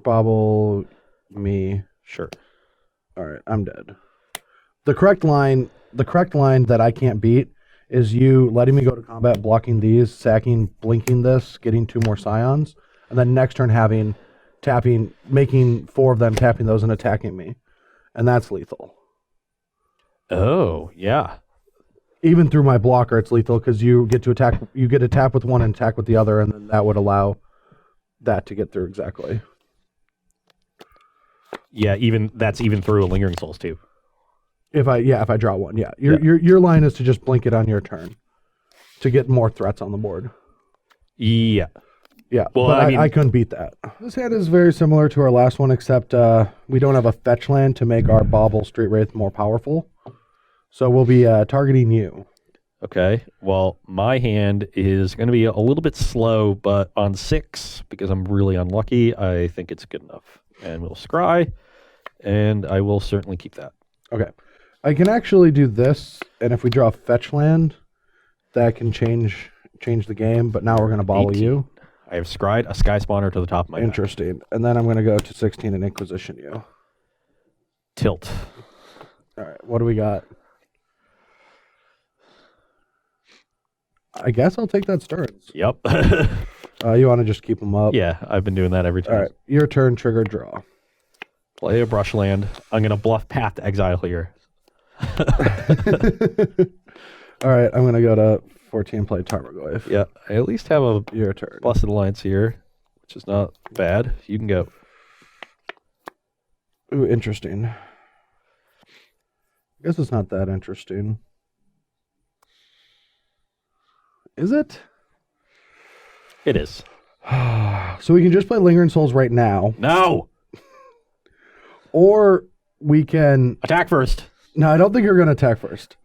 bobble me. Sure. All right, I'm dead. The correct line that I can't beat is you letting me go to combat, blocking these, sacking, blinking this, getting 2 more Scions, and then next turn making 4 of them, tapping those and attacking me, and that's lethal. Oh yeah. Even through my blocker, it's lethal because you get to attack. You get to tap with one and attack with the other, and then that would allow that to get through exactly. Yeah, even through a lingering souls too. If I draw one, your line is to just blink it on your turn to get more threats on the board. Yeah. Yeah, well, but I mean, I couldn't beat that. This hand is very similar to our last one, except we don't have a fetch land to make our Bauble Street Wraith more powerful. So we'll be targeting you. Okay. Well, my hand is going to be a little bit slow, but on 6, because I'm really unlucky, I think it's good enough. And we'll scry, and I will certainly keep that. Okay. I can actually do this, and if we draw a fetch land, that can change the game, but now we're going to bobble 18. you. I have scried a Sky Spawner to the top of my Interesting. Back. And then I'm going to go to 16 and Inquisition you. Tilt. All right. What do we got? I guess I'll take that Stearns. Yep. You want to just keep them up? Yeah, I've been doing that every time. All right. Your turn, trigger, draw. Play a brush land. I'm going to bluff Path to Exile here. All right. I'm going to go to 14, play Tarmogoyf. Yeah, I at least have a your turn. Blessed Alliance here, which is not bad. You can go. Ooh, interesting. I guess it's not that interesting. Is it? It is. So we can just play Lingering Souls right now. No! Or we can... Attack first. No, I don't think you're going to attack first.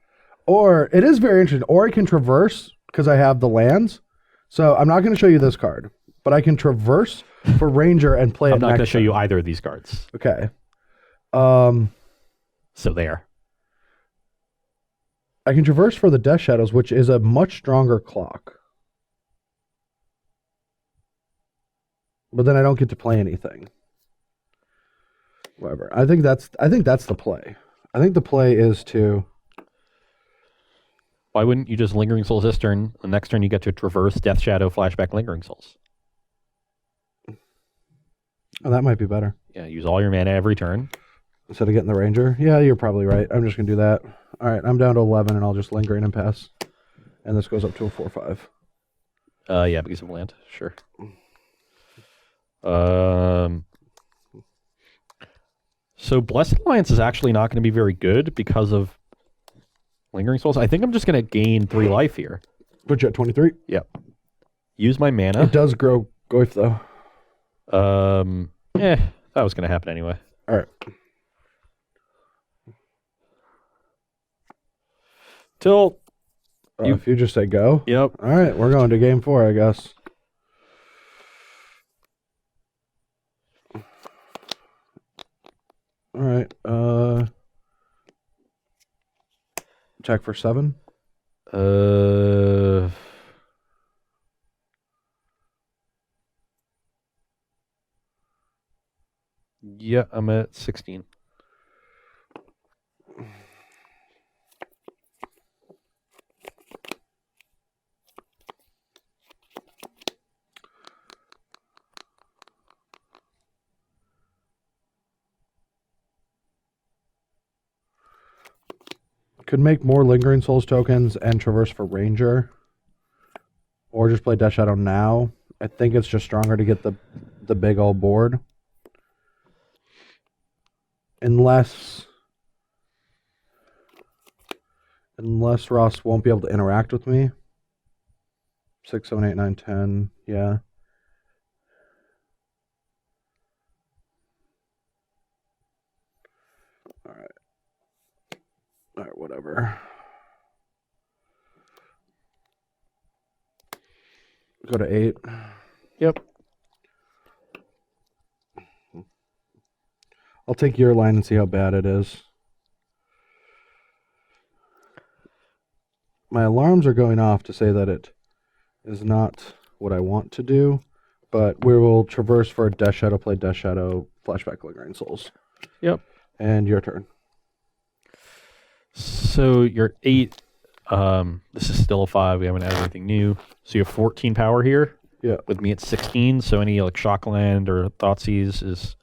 Or, it is very interesting. Or I can traverse, because I have the lands. So I'm not going to show you this card. But I can traverse for Ranger and play it I'm not going to next show turn. you either of these cards. Okay. So there. I can traverse for the Death Shadows, which is a much stronger clock. But then I don't get to play anything. Whatever. I think that's the play. I think the play is to... Why wouldn't you just Lingering Souls this turn? The next turn you get to traverse, Death Shadow, flashback, Lingering Souls. Oh, that might be better. Yeah, use all your mana every turn. Instead of getting the Ranger? Yeah, you're probably right. I'm just going to do that. All right, I'm down to 11, and I'll just Lingering and pass. And this goes up to a 4/5. Yeah, because of land. Sure. So Blessed Alliance is actually not going to be very good because of Lingering Souls. I think I'm just going to gain 3 life here. Put you at 23. Yep. Use my mana. It does grow Goif, though. That was going to happen anyway. All right. Till... If you just say go. Yep. All right, we're going to game 4, I guess. All right. Check for 7. Yeah, I'm at 16. Could make more Lingering Souls tokens and traverse for Ranger. Or just play Death Shadow now. I think it's just stronger to get the big old board. Unless Ross won't be able to interact with me. 6, 7, 8, 9, 10. Yeah. All right. All right, whatever. Go to 8. Yep. I'll take your line and see how bad it is. My alarms are going off to say that it is not what I want to do, but we will traverse for Death Shadow, play Death Shadow, flashback Lingering Souls. Yep. And your turn. So you're 8. This is still a 5. We haven't added anything new. So you have 14 power here. Yeah. With me at 16. So any like Shockland or Thoughtseize is...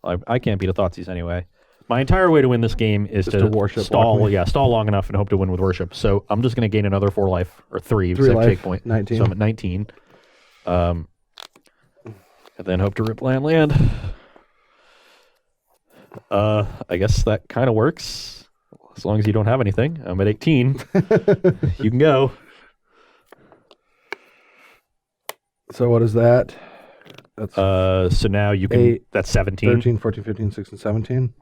I can't beat a Thoughtseize anyway. My entire way to win this game is to worship. stall long enough and hope to win with worship. So I'm just going to gain another 4 life, or 3 life, Jake point. 19. So I'm at 19. And then hope to rip land. I guess that kind of works. As long as you don't have anything. I'm at 18. You can go. So what is that? That's so now you can... 8, that's 17. 13, 14, 15, 16, 17.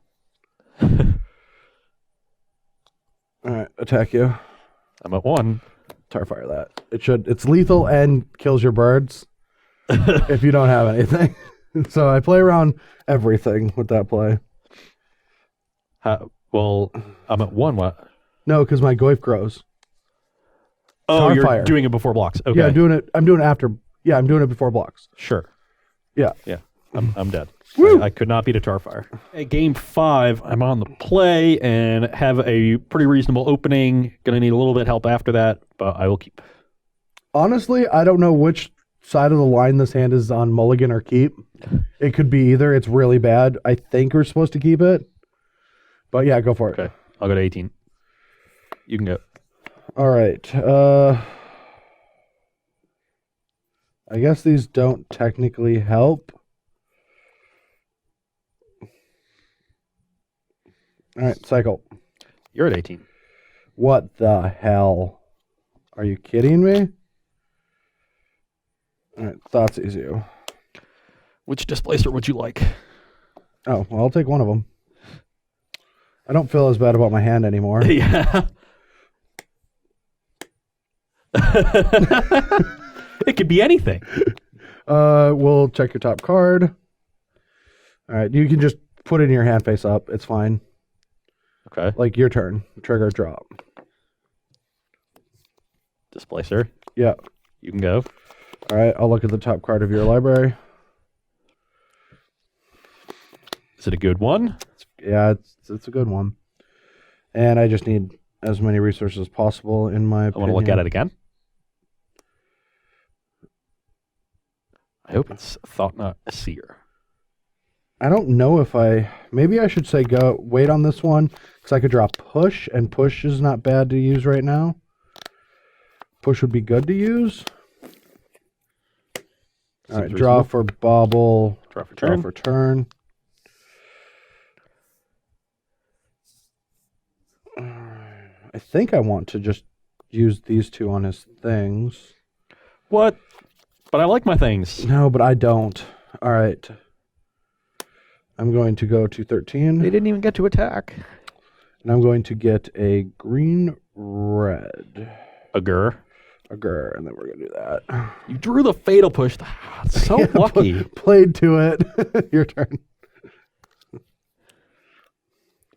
All right, attack you. I'm at 1. Tarfire that. It's lethal and kills your birds if you don't have anything. So I play around everything with that play. Well, I'm at 1. What? No, because my Goif grows. Oh, Starfire. You're doing it before blocks. Okay. Yeah, I'm doing it after. Yeah, I'm doing it before blocks. Sure. Yeah. Yeah. I'm dead. Woo! I could not beat a Starfire. At game 5, I'm on the play and have a pretty reasonable opening. Gonna need a little bit help after that, but I will keep. Honestly, I don't know which side of the line this hand is on, mulligan or keep. It could be either. It's really bad. I think we're supposed to keep it. But yeah, go for it. Okay. I'll go to 18. You can go. All right. I guess these don't technically help. All right, cycle. You're at 18. What the hell? Are you kidding me? All right, Thoughtseize you. Which displacer would you like? Oh, well, I'll take one of them. I don't feel as bad about my hand anymore. Yeah. It could be anything. We'll check your top card. All right, you can just put it in your hand face up. It's fine. Okay. Like your turn. Trigger drop. Displacer. Yeah. You can go. All right, I'll look at the top card of your library. Is it a good one? Yeah, it's a good one. And I just need as many resources as possible in my opinion. I want to look at it again. I hope it's Thought Not a Seer. I don't know if maybe I should say go wait on this one because I could draw push, and push is not bad to use right now. Push would be good to use. All right, draw for bobble. Draw for turn. Draw for turn. I think I want to just use these two on his things. What? But I like my things. No, but I don't. All right. I'm going to go to 13. They didn't even get to attack. And I'm going to get a green red. A gur. A gur, and then we're going to do that. You drew the fatal push. So Yeah, lucky. Played to it. Your turn.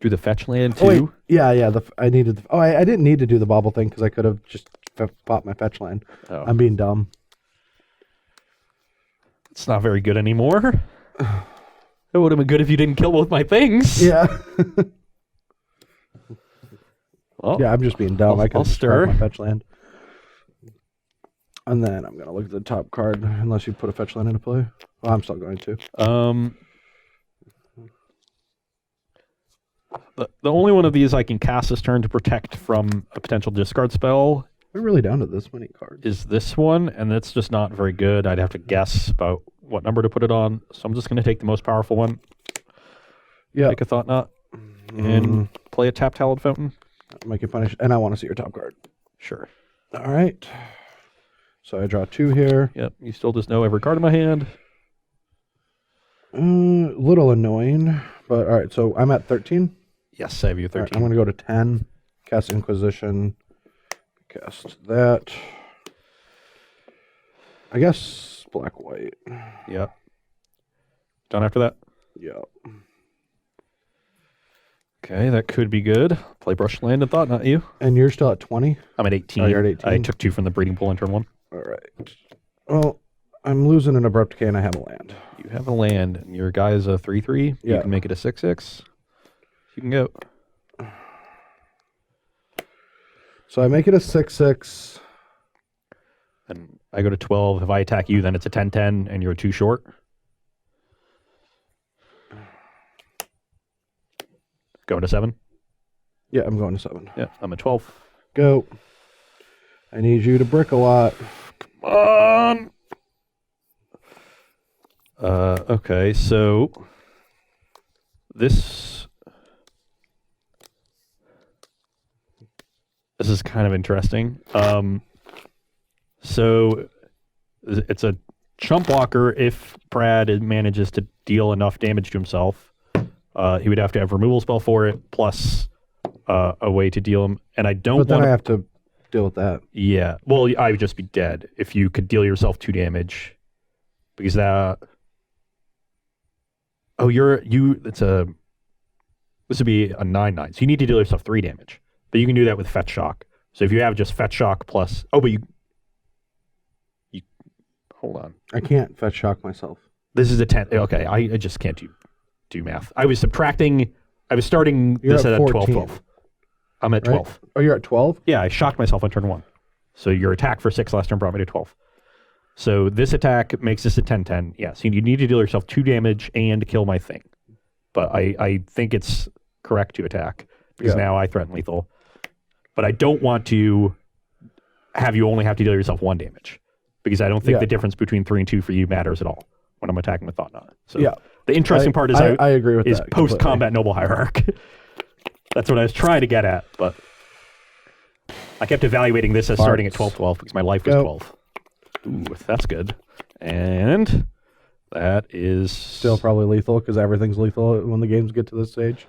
Drew the fetch land too. Oh, wait. Yeah. I needed. I didn't need to do the bobble thing because I could have just popped my fetch land. Oh. I'm being dumb. It's not very good anymore. It would have been good if you didn't kill both my things. Yeah. Well, yeah, I'm just being dumb. I could I'll have stir my fetch land. And then I'm going to look at the top card, unless you put a fetch land into play. Well, I'm still going to. The only one of these I can cast this turn to protect from a potential discard spell We're really down to this many cards. is this one, and it's just not very good. I'd have to guess about what number to put it on, so I'm just going to take the most powerful one. Yeah. Take a Thought Knot, and play a Tapped Hallowed Fountain. Make it punish. And I want to see your top card. Sure. All right. So I draw 2 here. Yep, you still just know every card in my hand. Little annoying, but all right. So I'm at 13. Yes, I have you 13. Right, I'm going to go to 10. Cast Inquisition. Cast that. I guess black-white. Yep. Done after that? Yeah. Okay, that could be good. Play Brush Land and Thought, not you. And you're still at 20? I'm at 18. Oh, you're at 18. I took 2 from the breeding pool on turn 1. All right. Well, I'm losing an Abrupt Decay and I have a land. You have a land, and your guy is a 3/3. Yeah. You can make it a 6/6. You can go. So I make it a 6/6. And I go to 12. If I attack you, then it's a 10/10, and you're 2 short. Going to 7. Yeah, I'm going to 7. Yeah, I'm at 12. Go. I need you to brick a lot. Come on. Okay, so this is kind of interesting. So it's a chump blocker if Brad manages to deal enough damage to himself. He would have to have removal spell for it, plus a way to deal him. And I don't want But then I have to deal with that. Yeah. Well, I would just be dead if you could deal yourself 2 damage. Because that... Oh, this would be a 9/9. So you need to deal yourself 3 damage. But you can do that with Fetch Shock. So if you have just Fetch Shock plus... Oh, but you hold on. I can't fetch shock myself. This is a 10. Okay, I just can't do math. I was starting You're this at at 14. 12. I'm at 12. Right? Oh, you're at 12? Yeah, I shocked myself on turn 1. So your attack for 6 last turn brought me to 12. So this attack makes this a 10/10. Yeah, so you need to deal yourself 2 damage and kill my thing. But I think it's correct to attack because now I threaten lethal. But I don't want to have you only have to deal yourself 1 damage because I don't think the difference between 3 and 2 for you matters at all when I'm attacking with Thought Knot. So the interesting part is I agree with is that post-combat Noble Hierarch. That's what I was trying to get at, but I kept evaluating this as starting at 12/12 because my life was 12. Ooh, that's good. And that is... Still probably lethal because everything's lethal when the games get to this stage.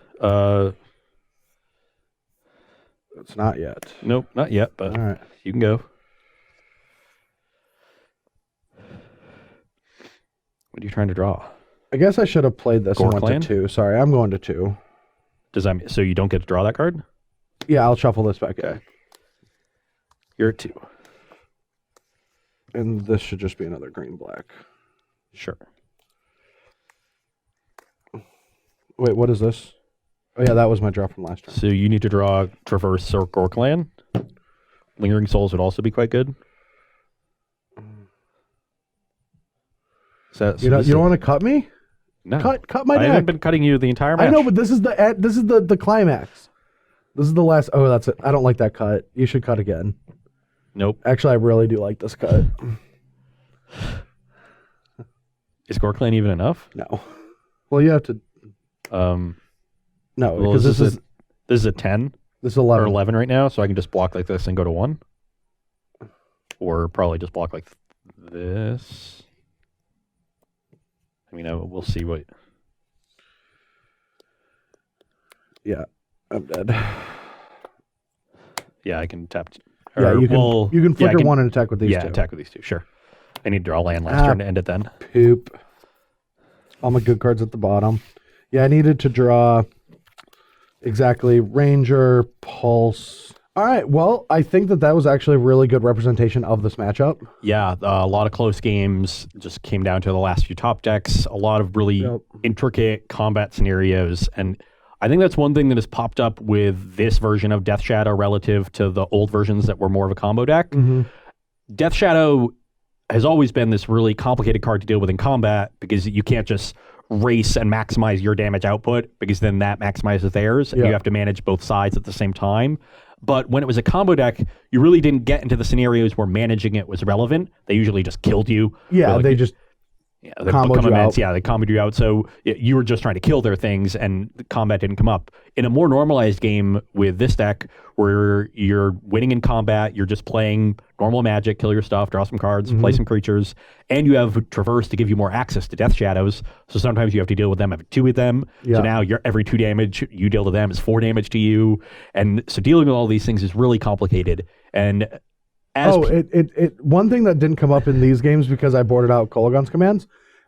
It's not yet. Nope, not yet, but All right. you can go. What are you trying to draw? I guess I should have played this and went Gorkland? to 2. Sorry, I'm going to 2. Does that mean, so you don't get to draw that card? Yeah, I'll shuffle this back in. You're at 2. And this should just be another green-black. Sure. Wait, what is this? Oh, yeah, that was my draw from last turn. So you need to draw Traverse or Gorkland. Lingering Souls would also be quite good. You don't want to cut me? No. Cut my I deck. haven't been cutting you the entire match. I know, but this is the climax. This is the last. Oh, that's it. I don't like that cut. You should cut again. Nope. Actually, I really do like this cut. Is Gorkland even enough? No. Well, you have to. No, Well, because this is a 10. This is or 11. 11 right now, so I can just block like this and go to 1. Or probably just block like this. I mean, we'll see what... Yeah, I'm dead. Yeah, I can tap... Yeah, you can flicker one and attack with these two. Yeah, attack with these two, sure. I need to draw land last turn to end it then. Poop. All my good cards at the bottom. Yeah, I needed to draw exactly Ranger, Pulse. All right, well, I think that was actually a really good representation of this matchup. Yeah, a lot of close games. Just came down to the last few top decks. A lot of really intricate combat scenarios. And I think that's one thing that has popped up with this version of Death Shadow relative to the old versions that were more of a combo deck. Mm-hmm. Death Shadow has always been this really complicated card to deal with in combat because you can't just race and maximize your damage output because then that maximizes theirs and you have to manage both sides at the same time. But when it was a combo deck, you really didn't get into the scenarios where managing it was relevant. They usually just killed you. Yeah, they just they comboed you out. Yeah, they comboed you out. So you were just trying to kill their things and the combat didn't come up. In a more normalized game with this deck where you're winning in combat, you're just playing normal Magic, kill your stuff, draw some cards, play some creatures, and you have Traverse to give you more access to Death Shadows. So sometimes you have to deal with them, have 2 with them. So now every 2 damage you deal to them is 4 damage to you. And so dealing with all these things is really complicated. And one thing that didn't come up in these games because I boarded out Kolaghan's commands,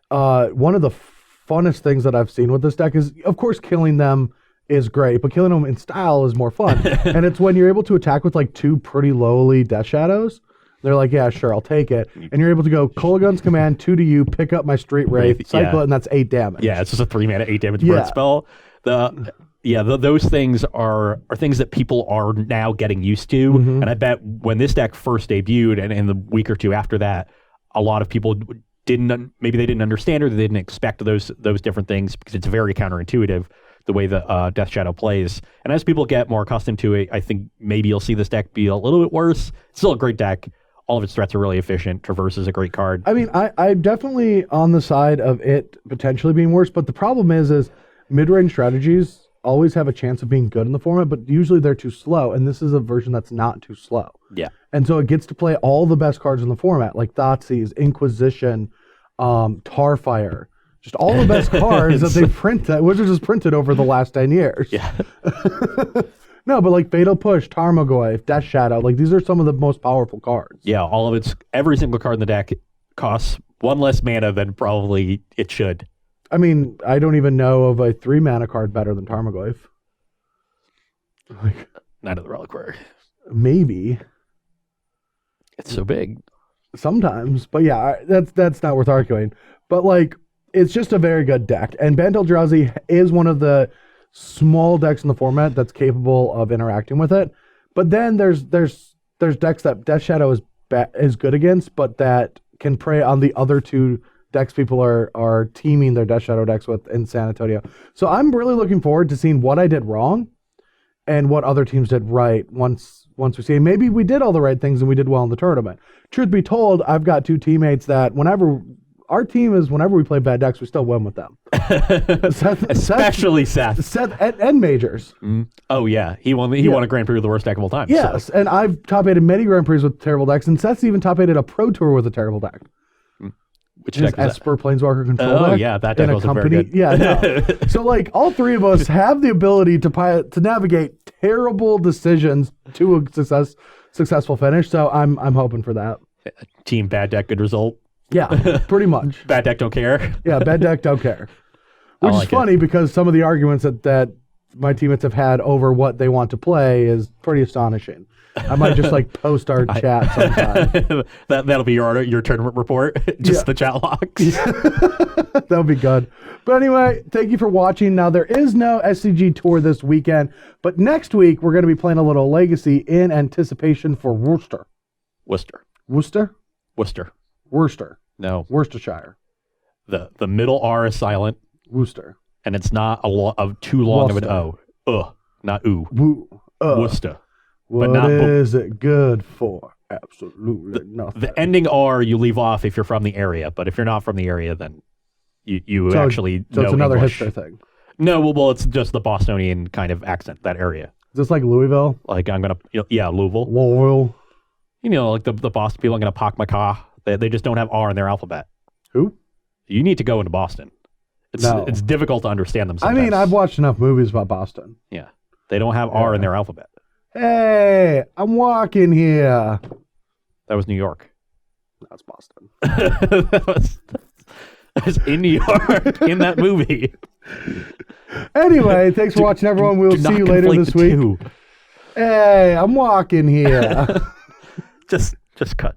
one of the funnest things that I've seen with this deck is, of course, killing them is great, but killing them in style is more fun. And it's when you're able to attack with like 2 pretty lowly Death Shadows. They're like, yeah, sure, I'll take it. And you're able to go Kolaghan's command, 2 to you, pick up my Street Wraith, cycle it, and that's 8 damage. Yeah, it's just a 3-mana, 8 damage burn spell. Those things are things that people are now getting used to. And I bet when this deck first debuted and in the week or 2 after that, a lot of people maybe they didn't understand or they didn't expect those different things because it's very counterintuitive the way the Death Shadow plays. And as people get more accustomed to it, I think maybe you'll see this deck be a little bit worse. It's still a great deck. All of its threats are really efficient. Traverse is a great card. I mean, I'm definitely on the side of it potentially being worse, but the problem is mid-range strategies always have a chance of being good in the format, but usually they're too slow, and this is a version that's not too slow. Yeah. And so it gets to play all the best cards in the format, like Thoughtseize, Inquisition, Tarfire, just all the best cards that they printed, Wizards has printed over the last 10 years. Yeah. No, but like Fatal Push, Tarmogoyf, Death Shadow, like these are some of the most powerful cards. Yeah, every single card in the deck costs 1 less mana than probably it should. I mean, I don't even know of a 3-mana card better than Tarmogoyf. Like, Night of the Reliquary. Maybe. It's so big. Sometimes, but yeah, that's not worth arguing. But like, it's just a very good deck, and Bant Eldrazi is one of the small decks in the format that's capable of interacting with it. But then there's decks that Death Shadow is good against, but that can prey on the other 2 decks people are teaming their Death Shadow decks with in San Antonio. So I'm really looking forward to seeing what I did wrong and what other teams did right once we see. Maybe we did all the right things and we did well in the tournament. Truth be told, I've got 2 teammates that whenever we play bad decks, we still win with them. Especially Seth. Seth and Majors. Oh yeah, he won a Grand Prix with the worst deck of all time. Yes, so. And I've top-aided many Grand Prix with terrible decks, and Seth's even top-aided a Pro Tour with a terrible deck. Which deck is Esper Planeswalker Control deck. Oh yeah, that deck wasn't very good. Yeah, no. So like all 3 of us have the ability to navigate terrible decisions to a successful finish. So I'm hoping for that. Team bad deck, good result. Yeah, pretty much. Bad deck don't care. Yeah, bad deck don't care. Which is funny because some of the arguments that my teammates have had over what they want to play is pretty astonishing. I might just like post our chat sometime. That'll be your tournament report. Just the chat logs. That'll be good. But anyway, thank you for watching. Now there is no SCG tour this weekend, but next week we're going to be playing a little Legacy in anticipation for Worcester. Worcester. No. Worcestershire. The middle R is silent. Worcester. And it's not too long of an O. Not oo. Worcester. What is it good for? Absolutely nothing. The ending R you leave off if you're from the area, but if you're not from the area, then you actually know it's another English. hipster thing. No, well, it's just the Bostonian kind of accent, that area. Is this like Louisville? Like I'm gonna, Louisville. Louisville. Like the Boston people, I'm gonna park my car. They just don't have R in their alphabet. Who? You need to go into Boston. It's difficult to understand them sometimes. I mean, I've watched enough movies about Boston. Yeah. They don't have R in their alphabet. Hey, I'm walking here. That was New York. That's Boston. that was in New York in that movie. Anyway, thanks for watching, everyone. We'll see you later this week. Two. Hey, I'm walking here. Just cut.